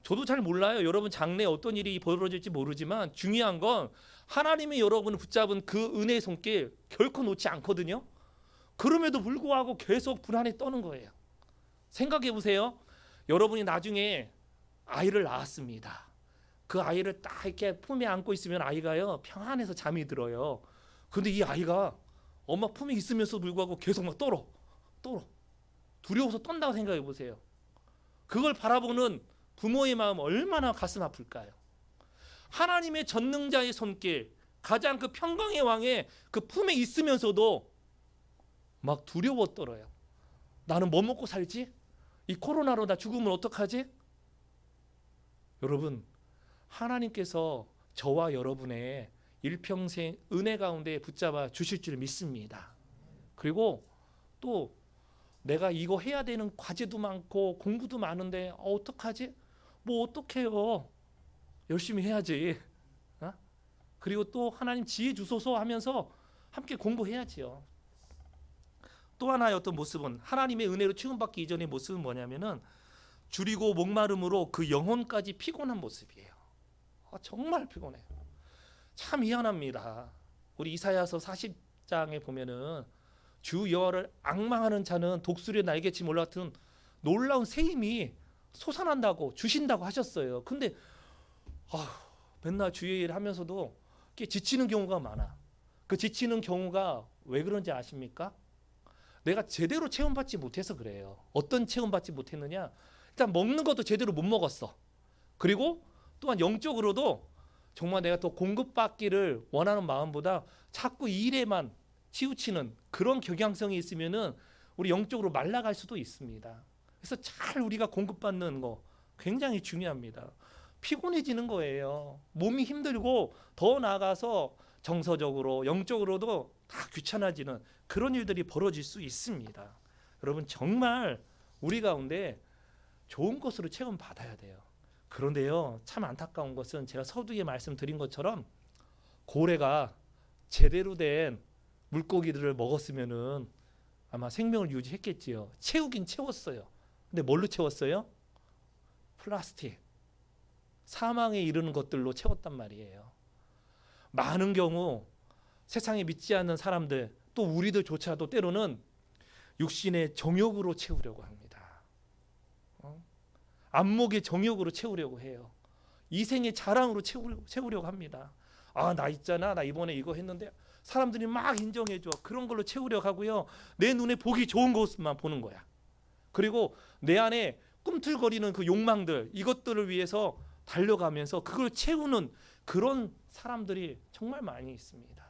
저도 잘 몰라요. 여러분 장래에 어떤 일이 벌어질지 모르지만 중요한 건 하나님이 여러분을 붙잡은 그 은혜의 손길 결코 놓지 않거든요. 그럼에도 불구하고 계속 불안에 떠는 거예요. 생각해 보세요. 여러분이 나중에 아이를 낳았습니다. 그 아이를 딱 이렇게 품에 안고 있으면 아이가요 평안해서 잠이 들어요. 그런데 이 아이가 엄마 품에 있으면서 불구하고 계속 막 떨어 두려워서 떤다고 생각해 보세요. 그걸 바라보는 부모의 마음 얼마나 가슴 아플까요? 하나님의 전능자의 손길, 가장 그 평강의 왕의 그 품에 있으면서도 막 두려워 떨어요. 나는 뭐 먹고 살지? 이 코로나로 나 죽으면 어떡하지? 여러분, 하나님께서 저와 여러분의 일평생 은혜 가운데 붙잡아 주실 줄 믿습니다. 그리고 또 내가 이거 해야 되는 과제도 많고 공부도 많은데 어떡하지? 뭐 어떡해요? 열심히 해야지. 그리고 또 하나님 지혜 주소서 하면서 함께 공부해야지요. 또 하나의 어떤 모습은 하나님의 은혜로 채움받기 이전의 모습은 뭐냐면은 줄이고 목마름으로 그 영혼까지 피곤한 모습이에요. 정말 피곤해요. 참 미안합니다. 우리 이사야서 40장에 보면은 주 여호와를 앙망하는 자는 독수리의 날개치 몰라 같은 놀라운 새 힘이 솟아난다고 주신다고 하셨어요. 근데 맨날 주의 일 하면서도 지치는 경우가 많아. 그 지치는 경우가 왜 그런지 아십니까? 내가 제대로 체험받지 못해서 그래요. 어떤 체험받지 못했느냐? 일단 먹는 것도 제대로 못 먹었어. 그리고 또한 영적으로도 정말 내가 더 공급받기를 원하는 마음보다 자꾸 이 일에만 치우치는 그런 경향성이 있으면은 우리 영적으로 말라갈 수도 있습니다. 그래서 잘 우리가 공급받는 거 굉장히 중요합니다. 피곤해지는 거예요. 몸이 힘들고 더 나아가서 정서적으로 영적으로도 다 귀찮아지는 그런 일들이 벌어질 수 있습니다. 여러분 정말 우리 가운데 좋은 것으로 체험 받아야 돼요. 그런데요 참 안타까운 것은 제가 서두에 말씀드린 것처럼 고래가 제대로 된 물고기들을 먹었으면은 아마 생명을 유지했겠지요. 채우긴 채웠어요. 근데 뭘로 채웠어요? 플라스틱, 사망에 이르는 것들로 채웠단 말이에요. 많은 경우 세상에 믿지 않는 사람들 또 우리들조차도 때로는 육신의 정욕으로 채우려고 합니다. 안목의 정욕으로 채우려고 해요. 이생의 자랑으로 채우려고 합니다. 나 있잖아. 나 이번에 이거 했는데 사람들이 막 인정해줘. 그런 걸로 채우려고 하고요. 내 눈에 보기 좋은 것만 보는 거야. 그리고 내 안에 꿈틀거리는 그 욕망들 이것들을 위해서 달려가면서 그걸 채우는 그런 사람들이 정말 많이 있습니다.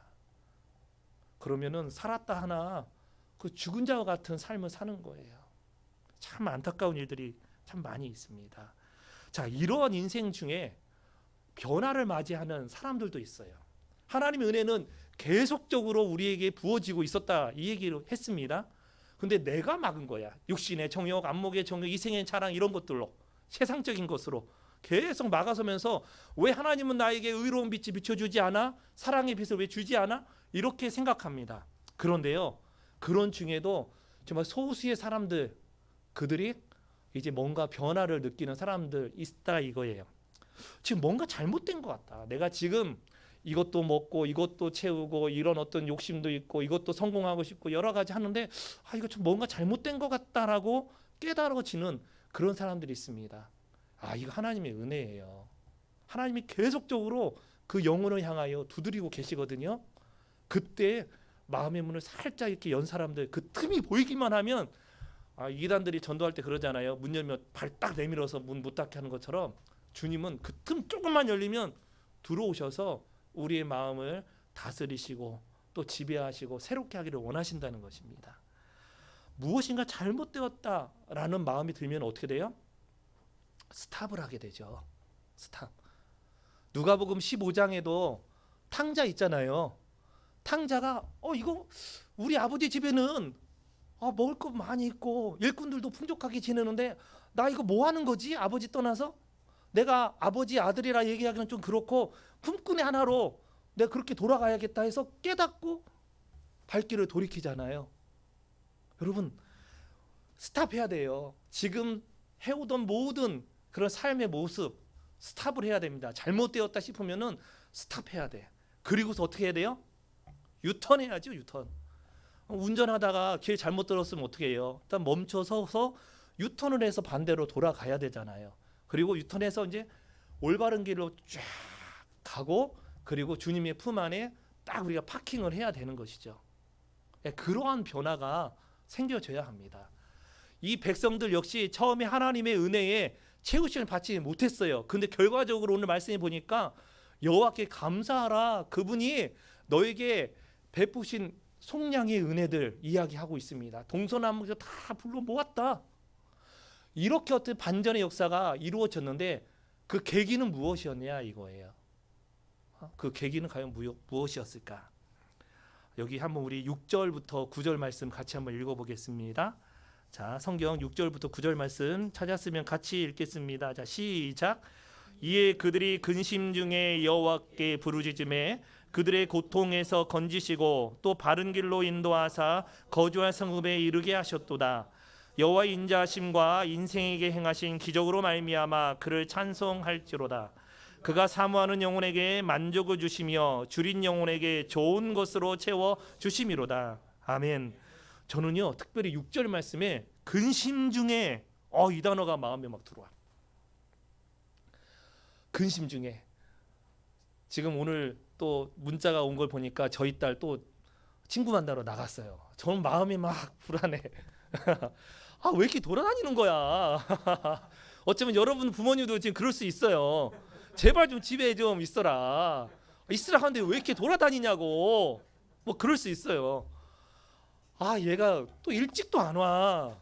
그러면은 살았다 하나 그 죽은 자와 같은 삶을 사는 거예요. 참 안타까운 일들이 참 많이 있습니다. 자, 이러한 인생 중에 변화를 맞이하는 사람들도 있어요. 하나님의 은혜는 계속적으로 우리에게 부어지고 있었다 이 얘기를 했습니다. 근데 내가 막은 거야. 육신의 정욕, 안목의 정욕, 이생의 자랑 이런 것들로 세상적인 것으로 계속 막아서면서 왜 하나님은 나에게 의로운 빛이 비춰주지 않아? 사랑의 빛을 왜 주지 않아? 이렇게 생각합니다. 그런데요, 그런 중에도 정말 소수의 사람들, 그들이 이제 뭔가 변화를 느끼는 사람들 있다 이거예요. 지금 뭔가 잘못된 것 같다. 내가 지금 이것도 먹고 이것도 채우고 이런 어떤 욕심도 있고 이것도 성공하고 싶고 여러 가지 하는데 이거 좀 뭔가 잘못된 것 같다라고 깨달아지는 그런 사람들이 있습니다. 이거 하나님의 은혜예요. 하나님이 계속적으로 그 영혼을 향하여 두드리고 계시거든요. 그때 마음의 문을 살짝 이렇게 연 사람들, 그 틈이 보이기만 하면 이단들이 전도할 때 그러잖아요. 문 열면 발 딱 내밀어서 문 못 닫게 하는 것처럼 주님은 그 틈 조금만 열리면 들어오셔서 우리의 마음을 다스리시고 또 지배하시고 새롭게 하기를 원하신다는 것입니다. 무엇인가 잘못되었다라는 마음이 들면 어떻게 돼요? 스탑을 하게 되죠. 스탑. 누가복음 15장에도 탕자 있잖아요. 탕자가 이거 우리 아버지 집에는 먹을 것 많이 있고 일꾼들도 풍족하게 지내는데 나 이거 뭐 하는 거지? 아버지 떠나서 내가 아버지 아들이라 얘기하기는 좀 그렇고 품꾼의 하나로 내가 그렇게 돌아가야겠다 해서 깨닫고 발길을 돌이키잖아요. 여러분 스탑해야 돼요. 지금 해오던 모든 그런 삶의 모습 스탑을 해야 됩니다. 잘못되었다 싶으면은 스탑해야 돼. 그리고서 어떻게 해야 돼요? 유턴해야죠. 유턴. 운전하다가 길 잘못 들었으면 어떻게 해요? 일단 멈춰서서 유턴을 해서 반대로 돌아가야 되잖아요. 그리고 유턴해서 이제 올바른 길로 쫙 가고 그리고 주님의 품 안에 딱 우리가 파킹을 해야 되는 것이죠. 그러한 변화가 생겨져야 합니다. 이 백성들 역시 처음에 하나님의 은혜에 채우심을 받지 못했어요. 근데 결과적으로 오늘 말씀해 보니까 여호와께 감사하라. 그분이 너에게 베푸신 속량의 은혜들 이야기하고 있습니다. 동서남북에서 다 불러 모았다. 이렇게 어떤 반전의 역사가 이루어졌는데 그 계기는 무엇이었냐 이거예요. 그 계기는 과연 무엇이었을까? 여기 한번 우리 6절부터 9절 말씀 같이 한번 읽어보겠습니다. 자, 성경 6절부터 9절 말씀 찾았으면 같이 읽겠습니다. 자, 시작. 이에 그들이 근심 중에 여호와께 부르짖음에 그들의 고통에서 건지시고 또 바른 길로 인도하사 거주할 성읍에 이르게 하셨도다. 여호와의 인자하심과 인생에게 행하신 기적으로 말미암아 그를 찬송할지로다. 그가 사모하는 영혼에게 만족을 주시며 줄인 영혼에게 좋은 것으로 채워 주심이로다. 아멘. 저는요 특별히 6절 말씀에 근심 중에 이 단어가 마음에 막 들어와. 근심 중에. 지금 오늘 또 문자가 온 걸 보니까 저희 딸 또 친구 만나러 나갔어요. 저는 마음이 막 불안해. 왜 이렇게 돌아다니는 거야? 어쩌면 여러분 부모님도 지금 그럴 수 있어요. 제발 좀 집에 좀 있어라. 있으라 하는데 왜 이렇게 돌아다니냐고. 뭐 그럴 수 있어요. 얘가 또 일찍도 안 와.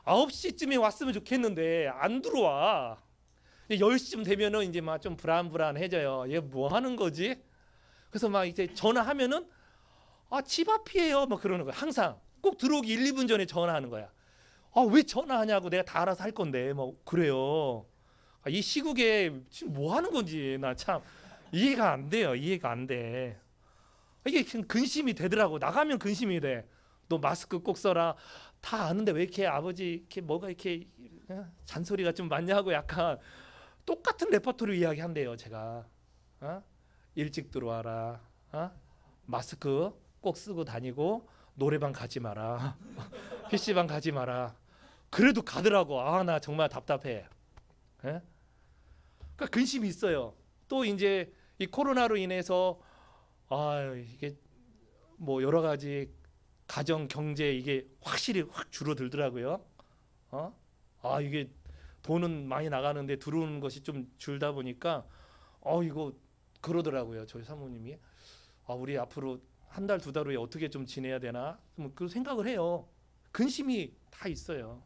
9시쯤에 왔으면 좋겠는데 안 들어와. 10시쯤 되면은 이제 막 좀 불안해져요. 얘 뭐 하는 거지? 그래서 막 이제 전화하면은 집 앞이에요. 막 그러는 거야. 항상 꼭 들어오기 1, 2분 전에 전화하는 거야. 왜 전화하냐고. 내가 다 알아서 할 건데. 뭐 그래요. 이 시국에 지금 뭐 하는 건지 나 참 이해가 안 돼요. 이해가 안 돼. 이게 근심이 되더라고. 나가면 근심이 돼. 너 마스크 꼭 써라. 다 아는데 왜 이렇게 아버지 이렇게 뭐가 이렇게 잔소리가 좀 많냐고 약간 똑같은 레퍼토리 이야기 한대요. 제가 일찍 들어와라. 마스크 꼭 쓰고 다니고 노래방 가지 마라. PC방 가지 마라. 그래도 가더라고. 나 정말 답답해. 그러니까 근심이 있어요. 또 이제 이 코로나로 인해서 이게 뭐 여러 가지 가정 경제 이게 확실히 확 줄어들더라고요. 이게 돈은 많이 나가는데 들어오는 것이 좀 줄다 보니까 이거 그러더라고요. 저희 사모님이 우리 앞으로 한 달, 두 달 후에 어떻게 좀 지내야 되나 그 생각을 해요. 근심이 다 있어요.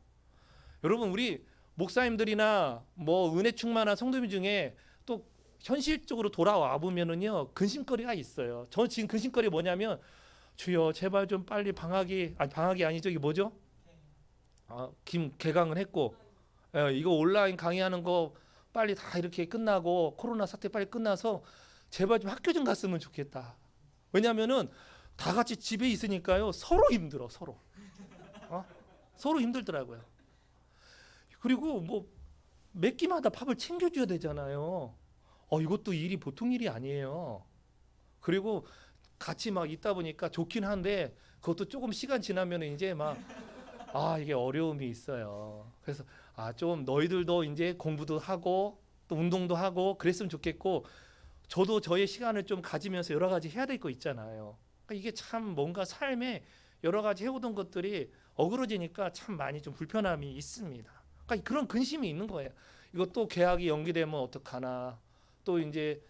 여러분 우리 목사님들이나 뭐 은혜 충만한 성도님 중에 또 현실적으로 돌아와 보면은요 근심거리가 있어요. 저 지금 근심거리 뭐냐면 주여 제발 좀 빨리 방학이 아니죠. 이게 뭐죠? 김 개강을 했고 이거 온라인 강의하는 거 빨리 다 이렇게 끝나고 코로나 사태 빨리 끝나서 제발 좀 학교 좀 갔으면 좋겠다. 왜냐면은 다 같이 집에 있으니까요 서로 힘들어 서로 힘들더라고요. 그리고 뭐 몇 끼마다 밥을 챙겨줘야 되잖아요. 이것도 일이 보통 일이 아니에요. 그리고 같이 막 있다 보니까 좋긴 한데 그것도 조금 시간 지나면 이제 막 이게 어려움이 있어요. 그래서 좀 너희들도 이제 공부도 하고 또 운동도 하고 그랬으면 좋겠고 저도 저의 시간을 좀 가지면서 여러 가지 해야 될 거 있잖아요. 그러니까 이게 참 뭔가 삶에 여러 가지 해오던 것들이 어그러지니까 참 많이 좀 불편함이 있습니다. 그러니까 그런 근심이 있는 거예요. 이것도 계약이 연기되면 어떡하나. 또 이제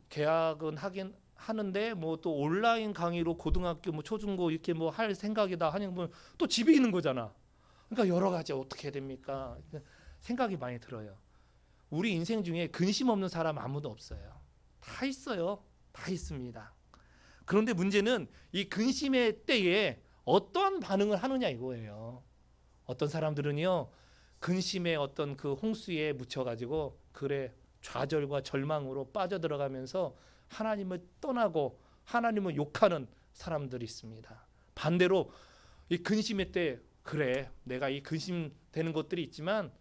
계약은 하긴 하는데 뭐 또 온라인 강의로 고등학교 뭐 초중고 이렇게 뭐 할 생각이다 하는 또 집에 있는 거잖아. 그러니까 여러 가지 어떻게 해야 됩니까? 생각이 많이 들어요. 우리 인생 중에 근심 없는 사람 아무도 없어요. 다 있어요. 다 있습니다. 그런데 문제는 이 근심의 때에 어떠한 반응을 하느냐 이거예요. 어떤 사람들은요 근심의 어떤 그 홍수에 묻혀가지고 좌절과 절망으로 빠져들어가면서 하나님을 떠나고 하나님을 욕하는 사람들이 있습니다. 반대로 이 근심의 때 내가 이 근심되는 것들이 있지만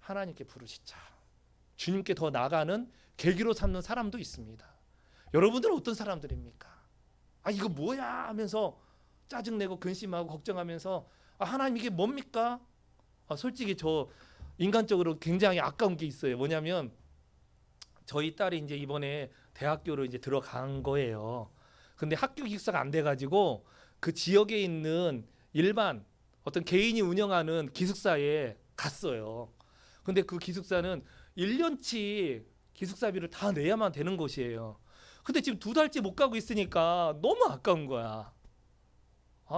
하나님께 부르짖자. 주님께 더 나아가는 계기로 삼는 사람도 있습니다. 여러분들은 어떤 사람들입니까? 이거 뭐야 하면서 짜증내고 근심하고 걱정하면서 하나님 이게 뭡니까? 솔직히 저 인간적으로 굉장히 아까운 게 있어요. 뭐냐면 저희 딸이 이제 이번에 대학교로 이제 들어간 거예요. 근데 학교 기숙사가 안 돼가지고 그 지역에 있는 일반 어떤 개인이 운영하는 기숙사에 갔어요. 근데 그 기숙사는 1년치 기숙사비를 다 내야만 되는 곳이에요. 근데 지금 2달째 못 가고 있으니까 너무 아까운 거야.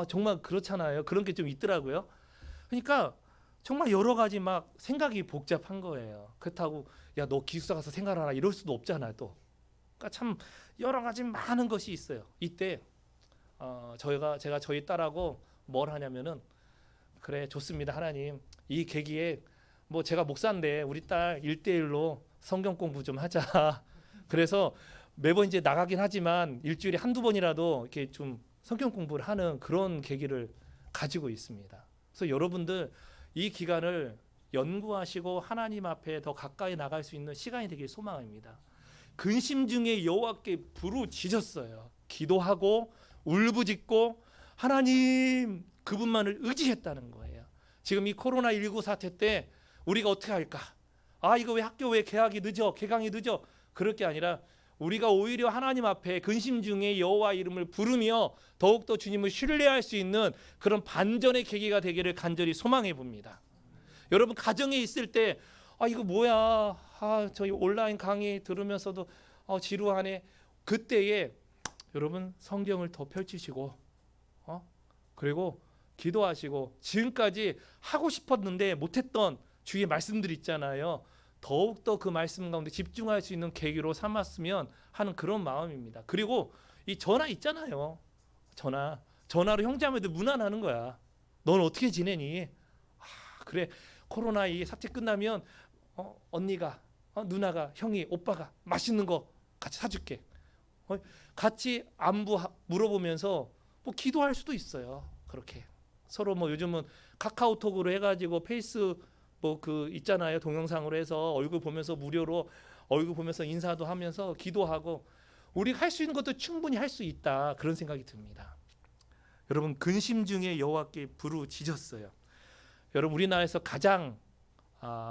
정말 그렇잖아요. 그런 게 좀 있더라고요. 그러니까 정말 여러 가지 막 생각이 복잡한 거예요. 그렇다고 야 너 기숙사 가서 생활하라 이럴 수도 없잖아요. 또 그러니까 참 여러 가지 많은 것이 있어요. 이때 제가 저희 딸하고 뭘 하냐면은 그래 좋습니다 하나님 이 계기에 뭐 제가 목사인데 우리 딸 1대1로 성경 공부 좀 하자. 그래서 매번 이제 나가긴 하지만 일주일에 한두 번이라도 이렇게 좀 성경 공부를 하는 그런 계기를 가지고 있습니다. 그래서 여러분들 이 기간을 연구하시고 하나님 앞에 더 가까이 나갈 수 있는 시간이 되길 소망합니다. 근심 중에 여호와께 부르짖었어요. 기도하고 울부짖고 하나님 그분만을 의지했다는 거예요. 지금 이 코로나19 사태 때 우리가 어떻게 할까? 이거 왜 학교 왜 개강이 늦어? 그럴 게 아니라 우리가 오히려 하나님 앞에 근심 중에 여호와 이름을 부르며 더욱더 주님을 신뢰할 수 있는 그런 반전의 계기가 되기를 간절히 소망해 봅니다. 여러분 가정에 있을 때 이거 뭐야? 저희 온라인 강의 들으면서도 지루하네. 그때에 여러분 성경을 더 펼치시고 그리고 기도하시고 지금까지 하고 싶었는데 못했던 주의 말씀들 있잖아요. 더욱더 그 말씀 가운데 집중할 수 있는 계기로 삼았으면 하는 그런 마음입니다. 그리고 이 전화 있잖아요. 전화로 형제자매들 문안하는 거야. 넌 어떻게 지내니? 그래 코로나 이 사태 끝나면 언니가 누나가 형이 오빠가 맛있는 거 같이 사줄게. 같이 안부 물어보면서 뭐 기도할 수도 있어요. 그렇게 서로 뭐 요즘은 카카오톡으로 해가지고 페이스 뭐 그 있잖아요. 동영상으로 해서 얼굴 보면서 무료로 얼굴 보면서 인사도 하면서 기도하고 우리가 할 수 있는 것도 충분히 할 수 있다. 그런 생각이 듭니다. 여러분 근심 중에 여호와께 부르짖었어요. 여러분 우리나라에서 가장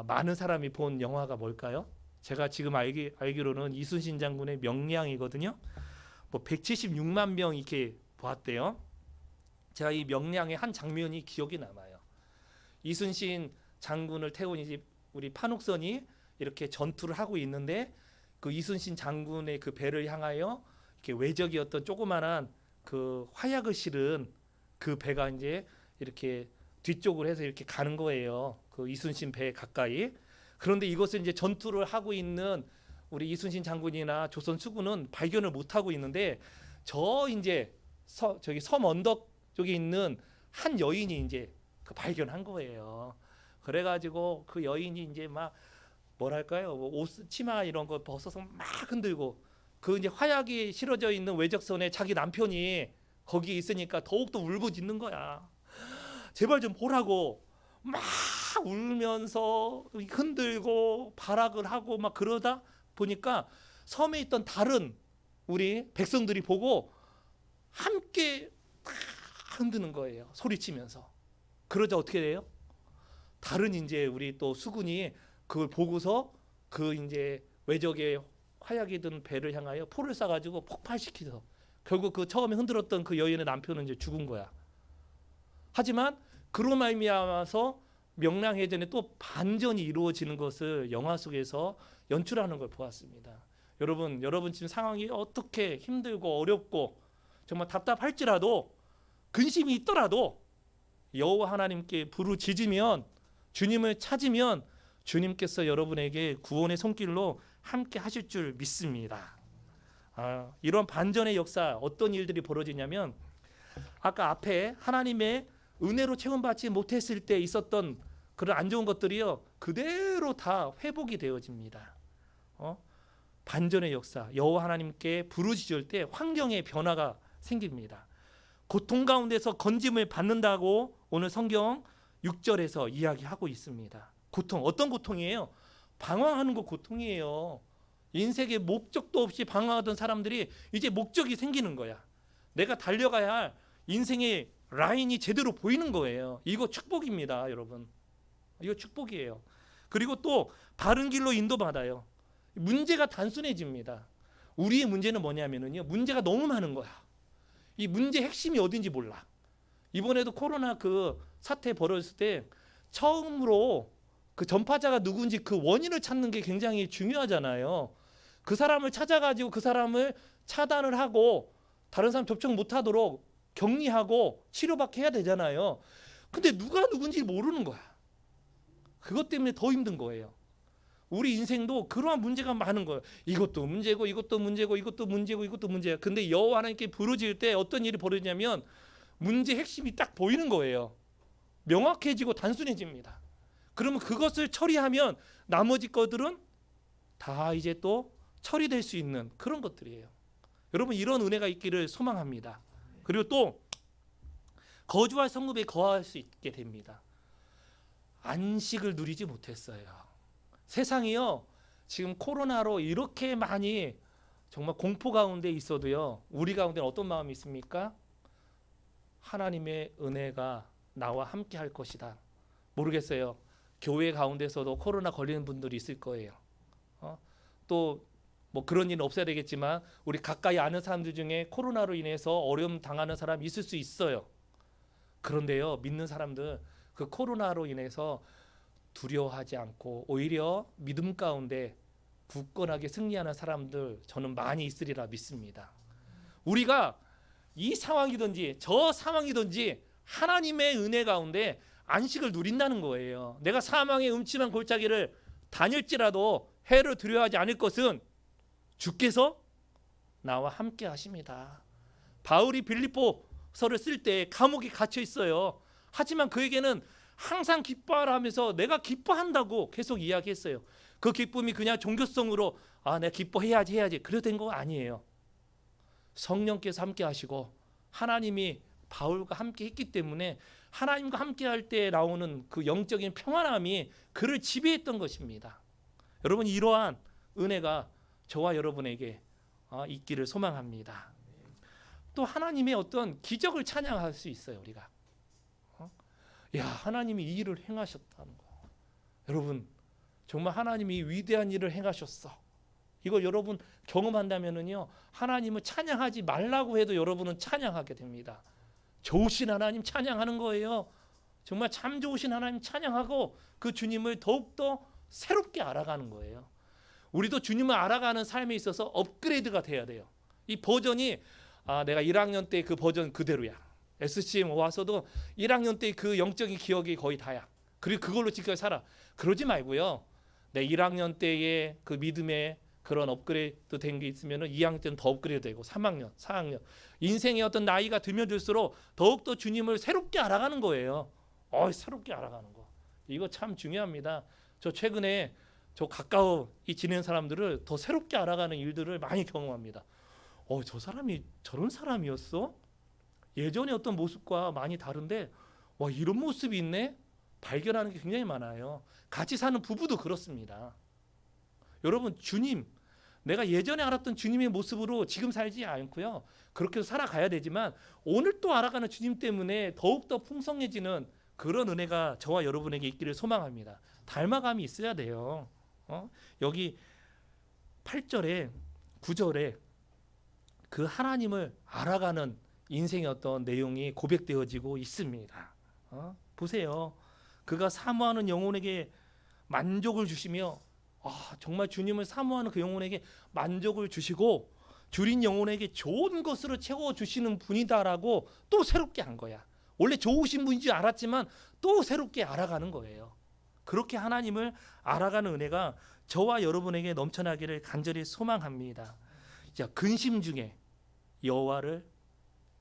많은 사람이 본 영화가 뭘까요? 제가 지금 알기로는 이순신 장군의 명량이거든요. 뭐 176만 명 이렇게 보았대요. 제가 이 명량의 한 장면이 기억이 남아요. 이순신 장군을 태운 이제 우리 판옥선이 이렇게 전투를 하고 있는데 그 이순신 장군의 그 배를 향하여 이렇게 외적이었던 조그만한 그 화약을 실은 그 배가 이제 이렇게 뒤쪽으로 해서 이렇게 가는 거예요. 그 이순신 배 가까이. 그런데 이것은 이제 전투를 하고 있는 우리 이순신 장군이나 조선 수군은 발견을 못 하고 있는데 저 이제 저기 섬 언덕 쪽에 있는 한 여인이 이제 그 발견한 거예요. 그래가지고 그 여인이 이제 막 뭐랄까요, 옷 치마 이런 거 벗어서 막 흔들고 그 이제 화약이 실어져 있는 외적선에 자기 남편이 거기에 있으니까 더욱더 울부짖는 거야. 제발 좀 보라고 막 울면서 흔들고 발악을 하고 막 그러다 보니까 섬에 있던 다른 우리 백성들이 보고 함께 다 흔드는 거예요. 소리치면서. 그러자 어떻게 돼요? 다른 이제 우리 또 수군이 그걸 보고서 그 이제 외적의 화약이 든 배를 향하여 포를 쏴가지고 폭발시키서 결국 그 처음에 흔들었던 그 여인의 남편은 이제 죽은 거야. 하지만 그로 말미암아서 명랑해전에 또 반전이 이루어지는 것을 영화 속에서 연출하는 걸 보았습니다. 여러분 지금 상황이 어떻게 힘들고 어렵고 정말 답답할지라도 근심이 있더라도 여호와 하나님께 부르짖으면 주님을 찾으면 주님께서 여러분에게 구원의 손길로 함께 하실 줄 믿습니다. 이런 반전의 역사 어떤 일들이 벌어지냐면 아까 앞에 하나님의 은혜로 체험받지 못했을 때 있었던 그런 안 좋은 것들이요 그대로 다 회복이 되어집니다. 반전의 역사 여호와 하나님께 부르짖을 때 환경의 변화가 생깁니다. 고통 가운데서 건짐을 받는다고 오늘 성경 6절에서 이야기하고 있습니다. 고통 어떤 고통이에요? 방황하는 거 고통이에요. 인생에 목적도 없이 방황하던 사람들이 이제 목적이 생기는 거야. 내가 달려가야 할 인생의 라인이 제대로 보이는 거예요. 이거 축복입니다, 여러분. 이거 축복이에요. 그리고 또 바른 길로 인도받아요. 문제가 단순해집니다. 우리의 문제는 뭐냐면요, 문제가 너무 많은 거야. 이 문제 핵심이 어딘지 몰라. 이번에도 코로나 그 사태 벌어졌을 때 처음으로 그 전파자가 누군지 그 원인을 찾는 게 굉장히 중요하잖아요. 그 사람을 찾아가지고 그 사람을 차단을 하고 다른 사람 접촉 못하도록 격리하고 치료받게 해야 되잖아요. 근데 누가 누군지 모르는 거야. 그것 때문에 더 힘든 거예요. 우리 인생도 그러한 문제가 많은 거예요. 이것도 문제고 이것도 문제고 이것도 문제고 이것도 문제야. 근데 여호와 하나님께 부르짖을 때 어떤 일이 벌어지냐면 문제 핵심이 딱 보이는 거예요. 명확해지고 단순해집니다. 그러면 그것을 처리하면 나머지 것들은 다 이제 또 처리될 수 있는 그런 것들이에요. 여러분 이런 은혜가 있기를 소망합니다. 그리고 또 거주할 성읍에 거할 수 있게 됩니다. 안식을 누리지 못했어요. 세상이요 지금 코로나로 이렇게 많이 정말 공포 가운데 있어도요 우리 가운데는 어떤 마음이 있습니까? 하나님의 은혜가 나와 함께 할 것이다. 모르겠어요. 교회 가운데서도 코로나 걸리는 분들이 있을 거예요. 또 뭐 그런 일은 없어야 되겠지만 우리 가까이 아는 사람들 중에 코로나로 인해서 어려움 당하는 사람이 있을 수 있어요. 그런데요 믿는 사람들 그 코로나로 인해서 두려워하지 않고 오히려 믿음 가운데 굳건하게 승리하는 사람들 저는 많이 있으리라 믿습니다. 우리가 이 상황이든지 저 상황이든지 하나님의 은혜 가운데 안식을 누린다는 거예요. 내가 사망의 음침한 골짜기를 다닐지라도 해를 두려워하지 않을 것은 주께서 나와 함께 하십니다. 바울이 빌립보서를 쓸 때 감옥에 갇혀 있어요. 하지만 그에게는 항상 기뻐하라 하면서 내가 기뻐한다고 계속 이야기했어요. 그 기쁨이 그냥 종교성으로 내가 기뻐해야지 그래도 된 거 아니에요. 성령께서 함께 하시고 하나님이 바울과 함께 했기 때문에 하나님과 함께 할 때 나오는 그 영적인 평안함이 그를 지배했던 것입니다. 여러분 이러한 은혜가 저와 여러분에게 있기를 소망합니다. 또 하나님의 어떤 기적을 찬양할 수 있어요. 우리가 야 하나님이 이 일을 행하셨다는 거. 여러분 정말 하나님이 위대한 일을 행하셨어. 이걸 여러분 경험한다면은요 하나님을 찬양하지 말라고 해도 여러분은 찬양하게 됩니다. 좋으신 하나님 찬양하는 거예요. 정말 참 좋으신 하나님 찬양하고 그 주님을 더욱더 새롭게 알아가는 거예요. 우리도 주님을 알아가는 삶에 있어서 업그레이드가 돼야 돼요. 이 버전이 내가 1학년 때 그 버전 그대로야. SCM 와서도 1학년 때 그 영적인 기억이 거의 다야. 그리고 그걸로 지금까지 살아. 그러지 말고요. 내 1학년 때의 그 믿음의 그런 업그레이드 된 게 있으면 2학년 때는 더 업그레이드 되고 3학년, 4학년 인생의 어떤 나이가 들면 들수록 더욱더 주님을 새롭게 알아가는 거예요. 새롭게 알아가는 거. 이거 참 중요합니다. 저 최근에 저 가까이 지낸 사람들을 더 새롭게 알아가는 일들을 많이 경험합니다. 저 사람이 저런 사람이었어? 예전의 어떤 모습과 많이 다른데 와, 이런 모습이 있네? 발견하는 게 굉장히 많아요. 같이 사는 부부도 그렇습니다. 여러분, 주님, 내가 예전에 알았던 주님의 모습으로 지금 살지 않고요. 그렇게 살아가야 되지만 오늘 또 알아가는 주님 때문에 더욱더 풍성해지는 그런 은혜가 저와 여러분에게 있기를 소망합니다. 닮아감이 있어야 돼요. 여기 8절에 9절에 그 하나님을 알아가는 인생의 어떤 내용이 고백되어지고 있습니다. 보세요. 그가 사모하는 영혼에게 만족을 주시며 정말 주님을 사모하는 그 영혼에게 만족을 주시고 줄인 영혼에게 좋은 것으로 채워주시는 분이다라고 또 새롭게 한 거야. 원래 좋으신 분인 줄 알았지만 또 새롭게 알아가는 거예요. 그렇게 하나님을 알아가는 은혜가 저와 여러분에게 넘쳐나기를 간절히 소망합니다. 자, 근심 중에 여호와를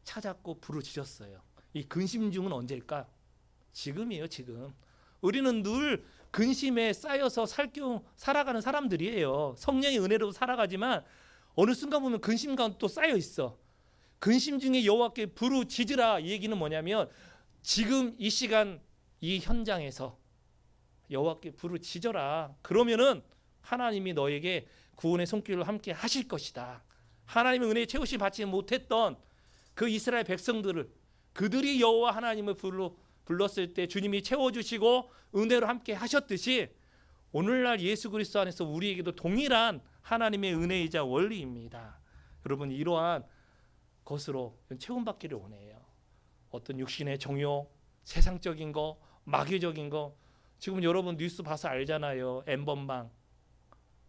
찾았고 부르짖었어요. 이 근심 중은 언제일까? 지금이에요. 지금. 우리는 늘 근심에 쌓여서 살아가는 사람들이에요. 성령의 은혜로 살아가지만 어느 순간 보면 근심과 또 쌓여 있어. 근심 중에 여호와께 부르짖으라. 이 얘기는 뭐냐면 지금 이 시간 이 현장에서 여호와께 부르짖어라. 그러면은 하나님이 너에게 구원의 손길로 함께 하실 것이다. 하나님의 은혜에 채우시 받지 못했던 그 이스라엘 백성들을 그들이 여호와 하나님을 불렀을 때 주님이 채워주시고 은혜로 함께 하셨듯이 오늘날 예수 그리스도 안에서 우리에게도 동일한 하나님의 은혜이자 원리입니다. 여러분, 이러한 것으로 채움받기를 원해요. 어떤 육신의 정욕, 세상적인 거, 마귀적인 거, 지금 여러분 뉴스 봐서 알잖아요. 엠번방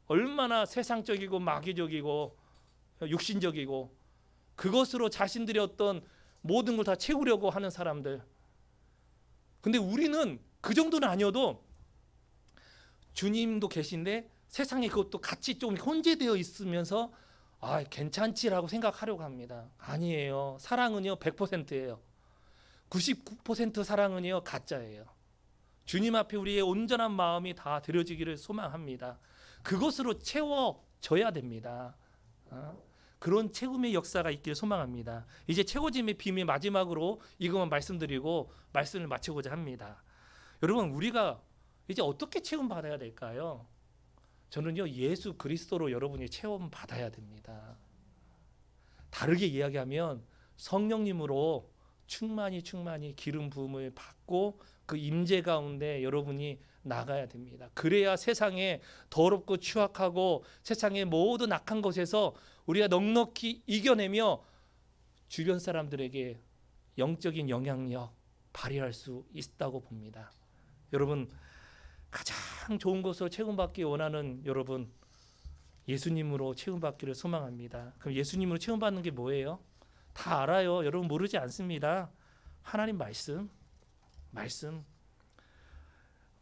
얼마나 세상적이고 마귀적이고 육신적이고 그것으로 자신들의 어떤 모든 걸 다 채우려고 하는 사람들. 근데 우리는 그 정도는 아니어도 주님도 계신데 세상에 그것도 같이 좀 혼재되어 있으면서 괜찮지라고 생각하려고 합니다. 아니에요. 사랑은요 100%예요. 99% 사랑은요 가짜예요. 주님 앞에 우리의 온전한 마음이 다 드려지기를 소망합니다. 그것으로 채워져야 됩니다. 그런 채움의 역사가 있기를 소망합니다. 이제 채워짐의 비밀 마지막으로 이것만 말씀드리고 말씀을 마치고자 합니다. 여러분, 우리가 이제 어떻게 체험 받아야 될까요? 저는요 예수 그리스도로 여러분이 체험 받아야 됩니다. 다르게 이야기하면 성령님으로 충만히 기름 부음을 받고 그 임재 가운데 여러분이 나가야 됩니다. 그래야 세상에 더럽고 추악하고 세상의 모든 악한 것에서 우리가 넉넉히 이겨내며 주변 사람들에게 영적인 영향력 발휘할 수 있다고 봅니다. 여러분, 가장 좋은 것으로 체험받기 원하는 여러분, 예수님으로 체험받기를 소망합니다. 그럼 예수님으로 체험받는 게 뭐예요? 다 알아요. 여러분 모르지 않습니다. 하나님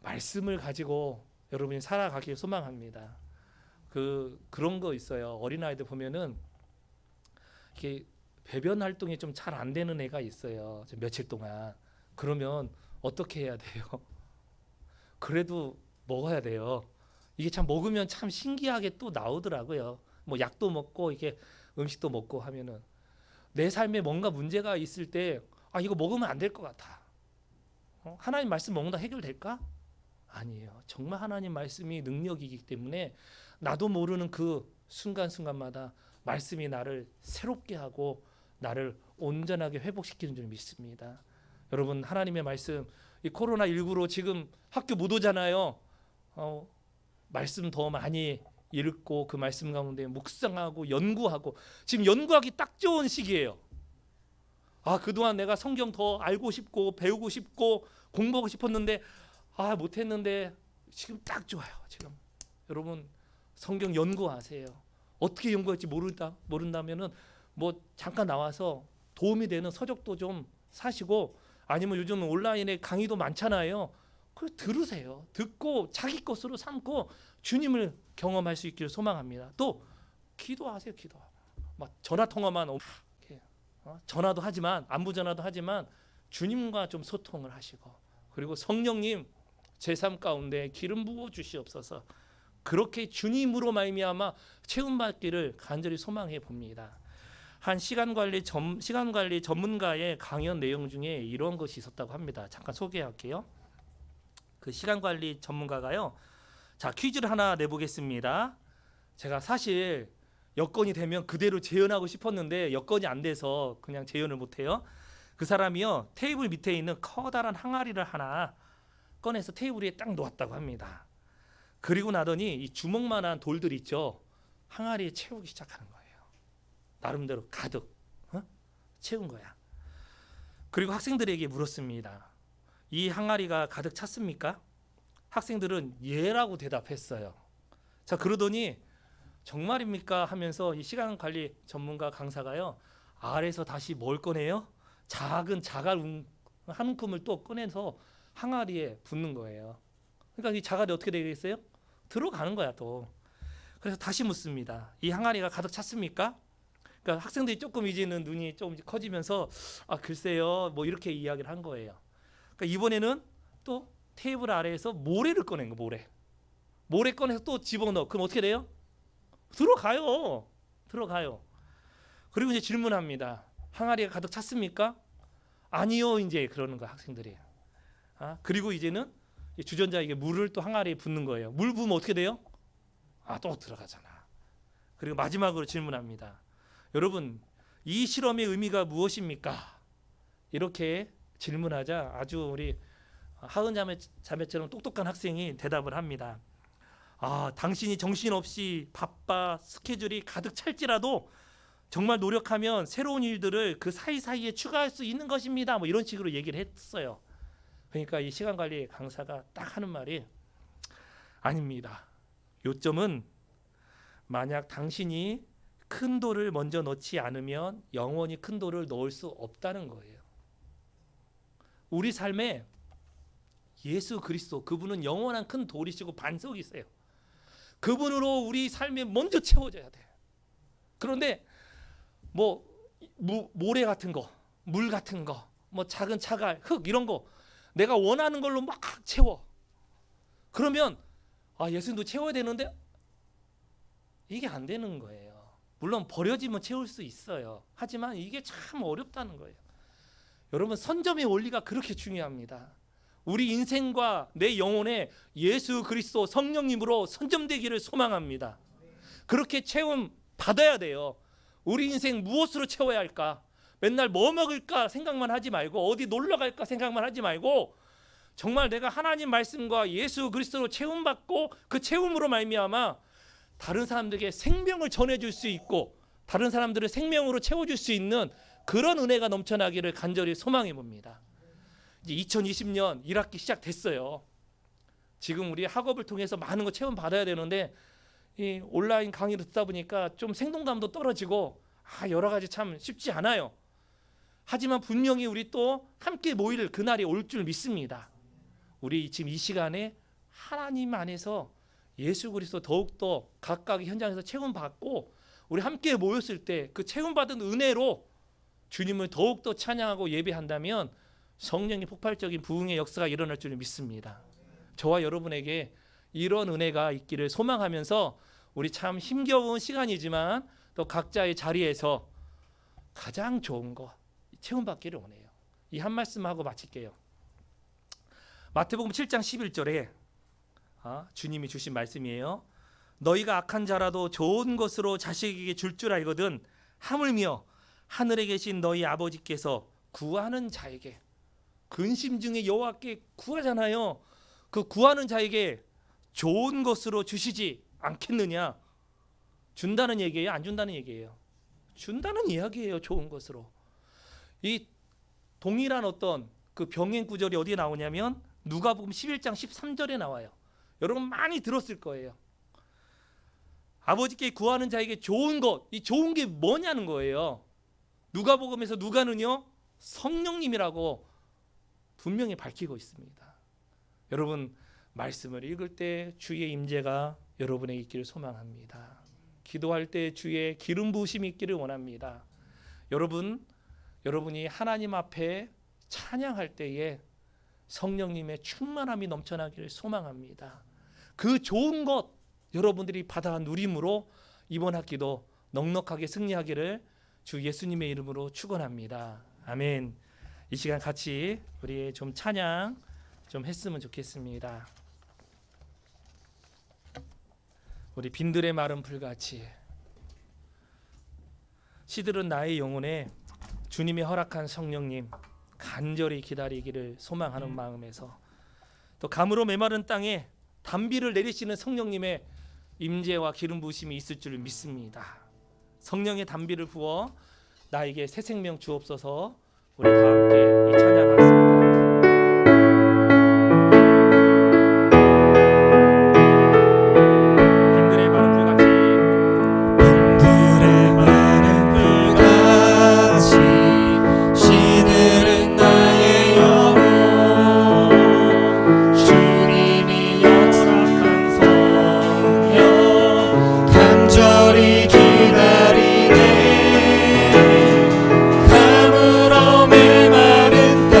말씀을 가지고 여러분이 살아가길 소망합니다. 그런 거 있어요. 어린아이들 보면은 이게 배변 활동이 좀 잘 안 되는 애가 있어요. 며칠 동안. 그러면 어떻게 해야 돼요? 그래도 먹어야 돼요. 이게 참 먹으면 참 신기하게 또 나오더라고요. 뭐 약도 먹고 이게 음식도 먹고 하면은 내 삶에 뭔가 문제가 있을 때 이거 먹으면 안 될 것 같아. 하나님 말씀 먹는다 해결될까? 아니에요. 정말 하나님 말씀이 능력이기 때문에 나도 모르는 그 순간순간마다 말씀이 나를 새롭게 하고 나를 온전하게 회복시키는 줄 믿습니다. 여러분, 하나님의 말씀, 이 코로나19로 지금 학교 못 오잖아요. 말씀 더 많이 읽고 그 말씀 가운데 묵상하고 연구하고, 지금 연구하기 딱 좋은 시기예요. 그동안 내가 성경 더 알고 싶고 배우고 싶고 공부하고 싶었는데 못했는데 지금 딱 좋아요. 지금 여러분 성경 연구하세요. 어떻게 연구할지 모른다면은 뭐 잠깐 나와서 도움이 되는 서적도 좀 사시고, 아니면 요즘 온라인에 강의도 많잖아요. 그 들으세요. 듣고 자기 것으로 삼고 주님을 경험할 수 있기를 소망합니다. 또 기도하세요. 기도. 막 전화 통화만 전화도 하지만 안부 전화도 하지만 주님과 좀 소통을 하시고, 그리고 성령님 제 삶 가운데 기름 부어 주시옵소서. 그렇게 주님으로 말미암아 체험받기를 간절히 소망해 봅니다. 한 시간 관리 전문가의 강연 내용 중에 이런 것이 있었다고 합니다. 잠깐 소개할게요. 그 시간 관리 전문가가요. 자, 퀴즈를 하나 내보겠습니다. 제가 사실 여건이 되면 그대로 재현하고 싶었는데 여건이 안 돼서 그냥 재현을 못 해요. 그 사람이요. 테이블 밑에 있는 커다란 항아리를 하나 꺼내서 테이블 위에 딱 놓았다고 합니다. 그리고 나더니 이 주먹만한 돌들 있죠. 항아리에 채우기 시작하는 거예요. 나름대로 가득 채운 거야. 그리고 학생들에게 물었습니다. 이 항아리가 가득 찼습니까? 학생들은 예라고 대답했어요. 자, 그러더니 정말입니까? 하면서 이 시간 관리 전문가 강사가요. 아래에서 다시 뭘 꺼내요? 작은 자갈 한 움큼을 또 꺼내서 항아리에 붓는 거예요. 그러니까 이 자갈이 어떻게 되겠어요? 들어가는 거야 또. 그래서 다시 묻습니다. 이 항아리가 가득 찼습니까? 그러니까 학생들이 조금 이제는 눈이 좀 커지면서 글쎄요 뭐 이렇게 이야기를 한 거예요. 그러니까 이번에는 또 테이블 아래에서 모래를 꺼낸 거. 모래 꺼내서 또 집어넣어. 그럼 어떻게 돼요? 들어가요. 그리고 이제 질문합니다. 항아리가 가득 찼습니까? 아니요. 이제 그러는 거야 학생들이. 그리고 이제는 주전자에게 물을 또 항아리에 붓는 거예요. 물 부으면 어떻게 돼요? 또 들어가잖아. 그리고 마지막으로 질문합니다. 여러분, 이 실험의 의미가 무엇입니까? 이렇게 질문하자 아주 우리 하은 자매처럼 똑똑한 학생이 대답을 합니다. 당신이 정신없이 바빠 스케줄이 가득 찰지라도 정말 노력하면 새로운 일들을 그 사이사이에 추가할 수 있는 것입니다. 뭐 이런 식으로 얘기를 했어요. 그러니까 이 시간관리 강사가 딱 하는 말이 아닙니다. 요점은 만약 당신이 큰 돌을 먼저 넣지 않으면 영원히 큰 돌을 넣을 수 없다는 거예요. 우리 삶에 예수 그리스도, 그분은 영원한 큰 돌이시고 반석이세요. 그분으로 우리 삶에 먼저 채워져야 돼. 그런데 뭐 모래 같은 거, 물 같은 거, 뭐 작은 자갈, 흙 이런 거 내가 원하는 걸로 막 채워. 그러면 예수님도 채워야 되는데 이게 안 되는 거예요. 물론 버려지면 채울 수 있어요. 하지만 이게 참 어렵다는 거예요. 여러분, 선점의 원리가 그렇게 중요합니다. 우리 인생과 내 영혼에 예수 그리스도 성령님으로 선점되기를 소망합니다. 그렇게 채움 받아야 돼요. 우리 인생 무엇으로 채워야 할까? 맨날 뭐 먹을까 생각만 하지 말고, 어디 놀러 갈까 생각만 하지 말고, 정말 내가 하나님 말씀과 예수 그리스도로 채움받고 그 채움으로 말미암아 다른 사람들에게 생명을 전해줄 수 있고 다른 사람들을 생명으로 채워줄 수 있는 그런 은혜가 넘쳐나기를 간절히 소망해 봅니다. 이제 2020년 1학기 시작됐어요. 지금 우리 학업을 통해서 많은 거 체험 받아야 되는데 이 온라인 강의를 듣다 보니까 좀 생동감도 떨어지고 여러 가지 참 쉽지 않아요. 하지만 분명히 우리 또 함께 모일 그날이 올 줄 믿습니다. 우리 지금 이 시간에 하나님 안에서 예수 그리스도 더욱더 각각의 현장에서 체험받고 우리 함께 모였을 때 그 체험받은 은혜로 주님을 더욱더 찬양하고 예배한다면 성령의 폭발적인 부흥의 역사가 일어날 줄 믿습니다. 저와 여러분에게 이런 은혜가 있기를 소망하면서 우리 참 힘겨운 시간이지만 또 각자의 자리에서 가장 좋은 거 체험받기를 원해요. 이 한 말씀 하고 마칠게요. 마태복음 7장 11절에 주님이 주신 말씀이에요. 너희가 악한 자라도 좋은 것으로 자식에게 줄 줄 알거든 하물며 하늘에 계신 너희 아버지께서 구하는 자에게, 근심 중에 여호와께 구하잖아요. 그 구하는 자에게 좋은 것으로 주시지 않겠느냐. 준다는 얘기예요, 안 준다는 얘기예요? 준다는 이야기예요. 좋은 것으로. 이 동일한 어떤 그 병행 구절이 어디에 나오냐면 누가복음 11장 13절에 나와요. 여러분 많이 들었을 거예요. 아버지께 구하는 자에게 좋은 것, 이 좋은 게 뭐냐는 거예요. 누가복음에서 누가는요 성령님이라고 분명히 밝히고 있습니다. 여러분 말씀을 읽을 때 주의 임재가 여러분에게 있기를 소망합니다. 기도할 때 주의 기름 부으심이 있기를 원합니다. 여러분이 하나님 앞에 찬양할 때에 성령님의 충만함이 넘쳐나기를 소망합니다. 그 좋은 것 여러분들이 받아 누림으로 이번 학기도 넉넉하게 승리하기를 주 예수님의 이름으로 축원합니다. 아멘. 이 시간 같이 우리 좀 찬양 좀 했으면 좋겠습니다. 우리 빈들의 마른 풀같이 시들은 나의 영혼에 주님이 허락한 성령님 간절히 기다리기를 소망하는 마음에서 또 감으로 메마른 땅에 단비를 내리시는 성령님의 임재와 기름 부으심이 있을 줄 믿습니다. 성령의 단비를 부어 나에게 새 생명 주옵소서. 우리 다 함께 이 찬양하겠습니다. 빈들의 마른 풀같이 빈들의 마른 풀같이 시들은 나의 영혼 주님이 역사한 성령 간절히 기다리네 감으로 메마른 땅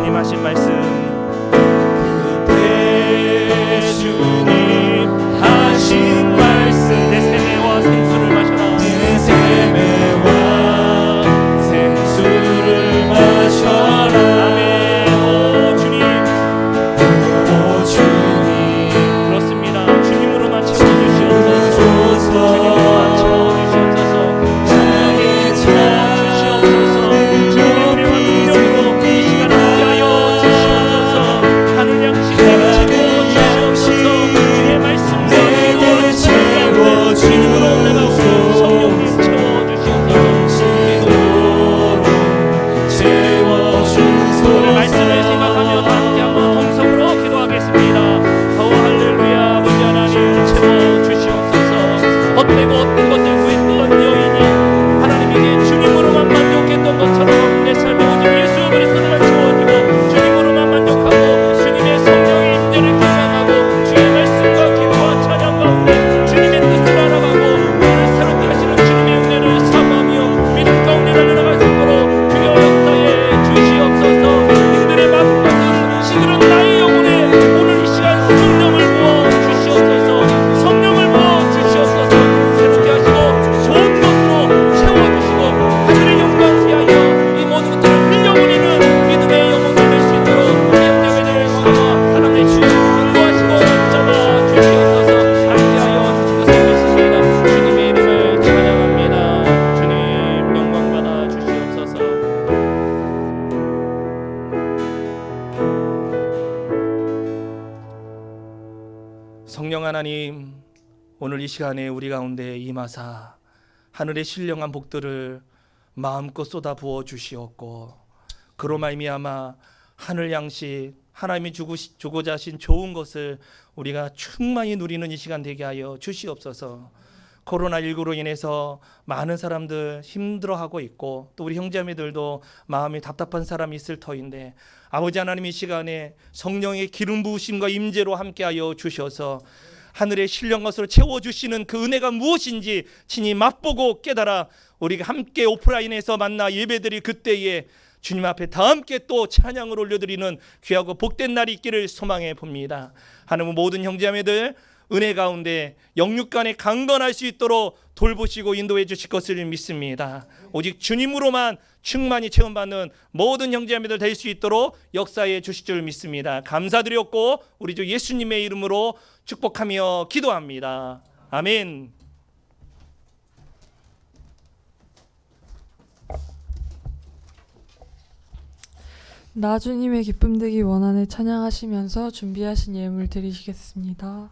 주님 하신 말씀 그때 주님 하신 말씀 내 세매와 생수를 마셔라 내 세매와 생수를 마셔라 아멘 오 주님 오 주님 그렇습니다 주님으로만 채워주시옵소서 주님으로만 채워주시옵소서 주님의 채워주시옵소서 주님의 은혜와 능력으로 이 시간 함께하여 주시옵소서 하늘 양식 내게 채워주시옵소서 주의 말씀과 기도를 채워주시옵소서 주님으로 올라가고 성령님 채워주시옵소서 오늘 말씀을 생각하며 다 함께 한번 동성으로 기도하겠습니다. 할렐루야 아버지 하나님 채워주시옵소서 헛되고 헛된 것을 구했던 여인이 하나님에게 주님으로만 만족했던 것처럼 내 삶의 오직 예수 그리스도만 채워주고 주님으로만 만족하고 주님의 성령의 임재를 경험하고 주의 말씀과 기도와 찬양 가운데 주님의 뜻을 알아가고 나를 새롭게 하시는 주님의 은혜를 사모하며 믿음 가운데 달려나갈 수 있도록 주여 역사에 주시옵소서. 님들의 마음과 시그런 나의 영혼에 오늘 이 시간 성령을 부어 주시옵소서. 성령을 부어 주시옵소서. 새롭게 하시고 좋은 것으로 채워주시고 하늘의 영광 위하여 이 모든 것들을 흘려보내는 믿음의 영혼을 될 수 있도록 우리 형제들의 영광과 사랑의 주여 인도하시고 붙잡아 주시옵소서. 함께하여 주신 것을 믿습니다. 주님의 이름을 찬양합니다. 주님 영광 받아 주시옵소서. 성령 하나님 오늘 이 시간에 우리 가운데 임하사 하늘의 신령한 복들을 마음껏 쏟아 부어 주시옵고 그로 말미암아 하늘 양식 하나님이 주고자 하신 좋은 것을 우리가 충만히 누리는 이 시간 되게 하여 주시옵소서. 코로나19로 인해서 많은 사람들 힘들어하고 있고 또 우리 형제자매들도 마음이 답답한 사람이 있을 터인데 아버지 하나님 이 시간에 성령의 기름 부으심과 임재로 함께하여 주셔서 하늘의 신령 것으로 채워주시는 그 은혜가 무엇인지 친히 맛보고 깨달아 우리가 함께 오프라인에서 만나 예배드릴 그때에 주님 앞에 다 함께 또 찬양을 올려드리는 귀하고 복된 날이 있기를 소망해 봅니다. 하나님 모든 형제자매들 은혜 가운데 영육간에 강건할 수 있도록 돌보시고 인도해 주실 것을 믿습니다. 오직 주님으로만 충만히 체험받는 모든 형제자매들 될 수 있도록 역사해 주실 줄 믿습니다. 감사드렸고 우리 주 예수님의 이름으로 축복하며 기도합니다. 아멘. 나 주님의 기쁨 되기 원하네 찬양하시면서 준비하신 예물 드리시겠습니다.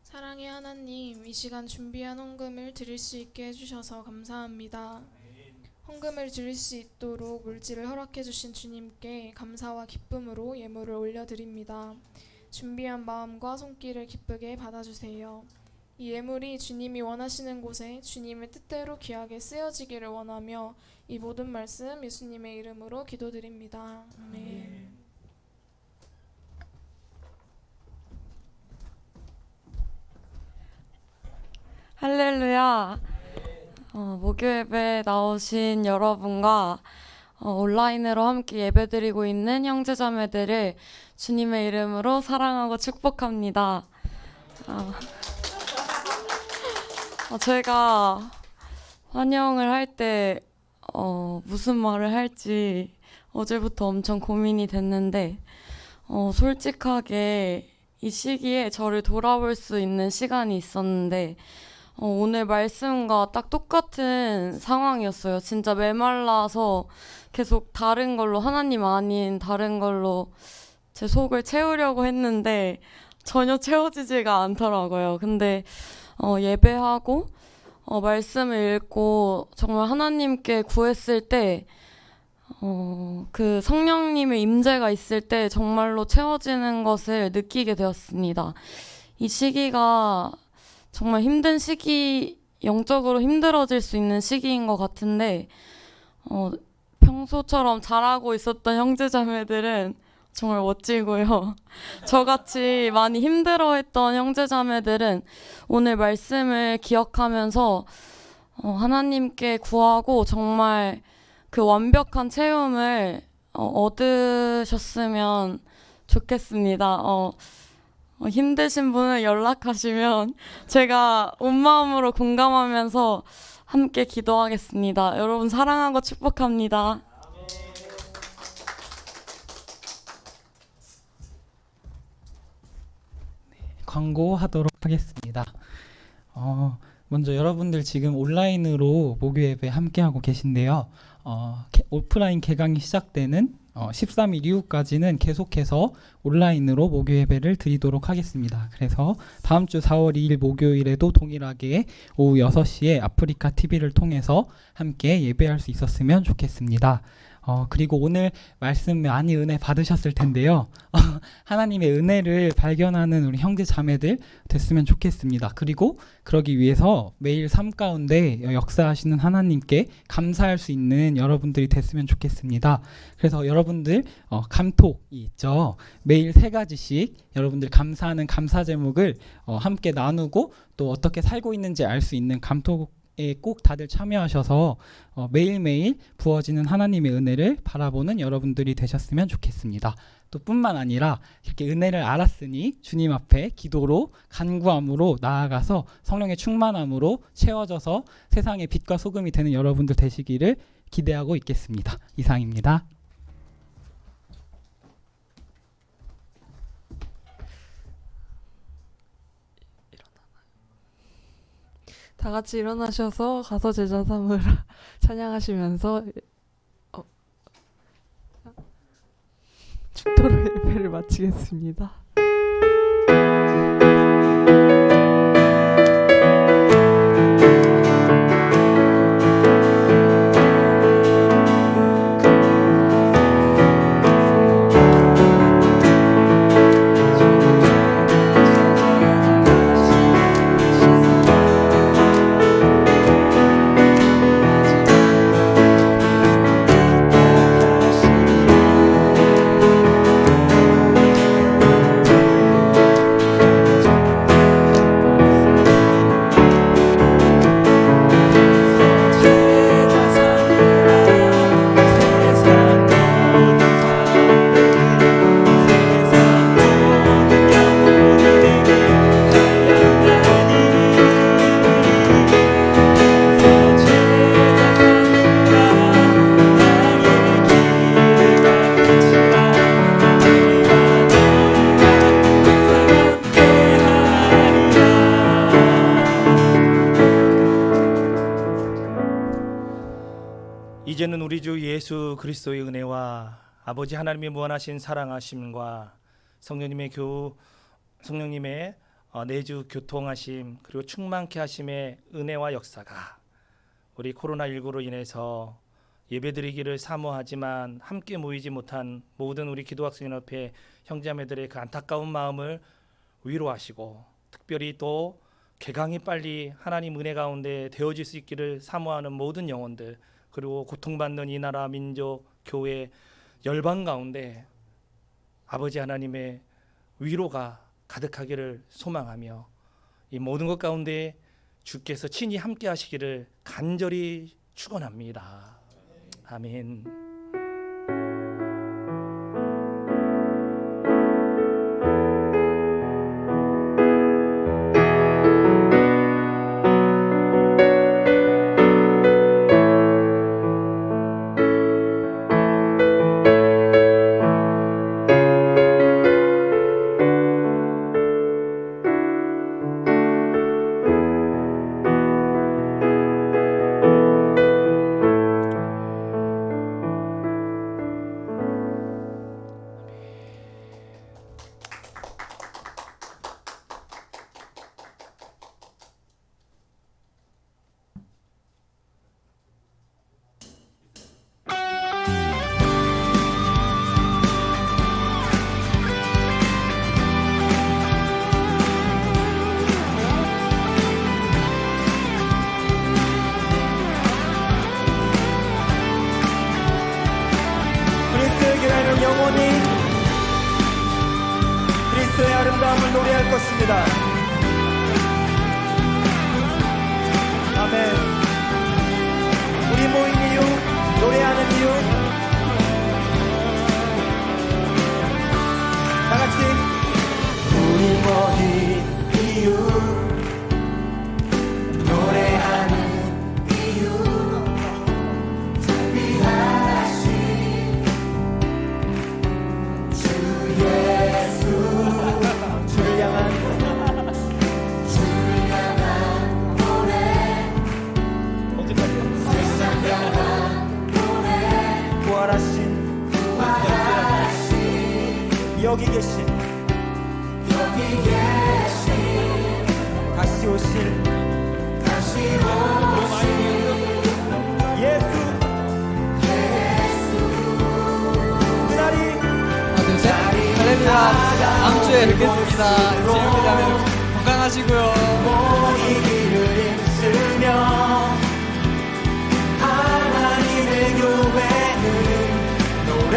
사랑의 하나님, 이 시간 준비한 헌금을 드릴 수 있게 해주셔서 감사합니다. 헌금을 드릴 수 있도록 물질을 허락해 주신 주님께 감사와 기쁨으로 예물을 올려드립니다. 준비한 마음과 손길을 기쁘게 받아주세요. 이 예물이 주님이 원하시는 곳에 주님의 뜻대로 귀하게 쓰여지기를 원하며 이 모든 말씀 예수님의 이름으로 기도드립니다. 아멘. 할렐루야. 목요 예배 나오신 여러분과 온라인으로 함께 예배드리고 있는 형제자매들을 주님의 이름으로 사랑하고 축복합니다. 제가 환영을 할 때 무슨 말을 할지 어제부터 엄청 고민이 됐는데 솔직하게 이 시기에 저를 돌아볼 수 있는 시간이 있었는데 오늘 말씀과 딱 똑같은 상황이었어요. 진짜 메말라서 계속 다른 걸로, 하나님 아닌 다른 걸로 제 속을 채우려고 했는데 전혀 채워지지가 않더라고요. 근데 예배하고 말씀을 읽고 정말 하나님께 구했을 때 그 성령님의 임재가 있을 때 정말로 채워지는 것을 느끼게 되었습니다. 이 시기가 정말 힘든 시기, 영적으로 힘들어질 수 있는 시기인 것 같은데 평소처럼 잘하고 있었던 형제자매들은 정말 멋지고요. 저같이 많이 힘들어했던 형제자매들은 오늘 말씀을 기억하면서 하나님께 구하고 정말 그 완벽한 체험을 얻으셨으면 좋겠습니다. 힘드신 분은 연락하시면 제가 온 마음으로 공감하면서 함께 기도하겠습니다. 여러분 사랑하고 축복합니다. 광고하도록 하겠습니다. 먼저 여러분들 지금 온라인으로 목요 예배 함께하고 계신데요. 오프라인 개강이 시작되는 13일 이후까지는 계속해서 온라인으로 목요 예배를 드리도록 하겠습니다. 그래서 다음 주 4월 2일 목요일에도 동일하게 오후 6시에 아프리카 TV를 통해서 함께 예배할 수 있었으면 좋겠습니다. 그리고 오늘 말씀 많이 은혜 받으셨을 텐데요. 하나님의 은혜를 발견하는 우리 형제 자매들 됐으면 좋겠습니다. 그리고 그러기 위해서 매일 삶 가운데 역사하시는 하나님께 감사할 수 있는 여러분들이 됐으면 좋겠습니다. 그래서 여러분들 감톡이 있죠. 매일 3가지씩 여러분들 감사하는 감사 제목을 함께 나누고 또 어떻게 살고 있는지 알 수 있는 감톡 꼭 다들 참여하셔서 매일매일 부어지는 하나님의 은혜를 바라보는 여러분들이 되셨으면 좋겠습니다. 또 뿐만 아니라 이렇게 은혜를 알았으니 주님 앞에 기도로 간구함으로 나아가서 성령의 충만함으로 채워져서 세상의 빛과 소금이 되는 여러분들 되시기를 기대하고 있겠습니다. 이상입니다. 다 같이 일어나셔서 가서 제자 삼으라 찬양하시면서 축도로 예배를 마치겠습니다. 이제는 우리 주 예수 그리스도의 은혜와 아버지 하나님의 무한하신 사랑하심과 성령님의 내주 교통하심 그리고 충만케 하심의 은혜와 역사가 우리 코로나19로 인해서 예배드리기를 사모하지만 함께 모이지 못한 모든 우리 기도학생연합회 형제자매들의 그 안타까운 마음을 위로하시고 특별히 또 개강이 빨리 하나님 은혜 가운데 되어질 수 있기를 사모하는 모든 영혼들 그리고 고통받는 이 나라 민족 교회 열방 가운데 아버지 하나님의 위로가 가득하기를 소망하며 이 모든 것 가운데 주께서 친히 함께 하시기를 간절히 축원합니다. 아멘. 그리스도의 교회는 영원히 그리스도의 아름다움을 노래할 것입니다. 아멘. 우리 모인 이유, 노래하는 이유, 다 같이 우리 모인 이유, 노래하는 이유, 여기 계신 다시 오실 예수 그날이 하나 둘 셋. 할렐루야. 다음 주에 뵙겠습니다. 재밌게 자면 건강하시고요. 모이기를 힘쓰며 하나님의 교회는 노래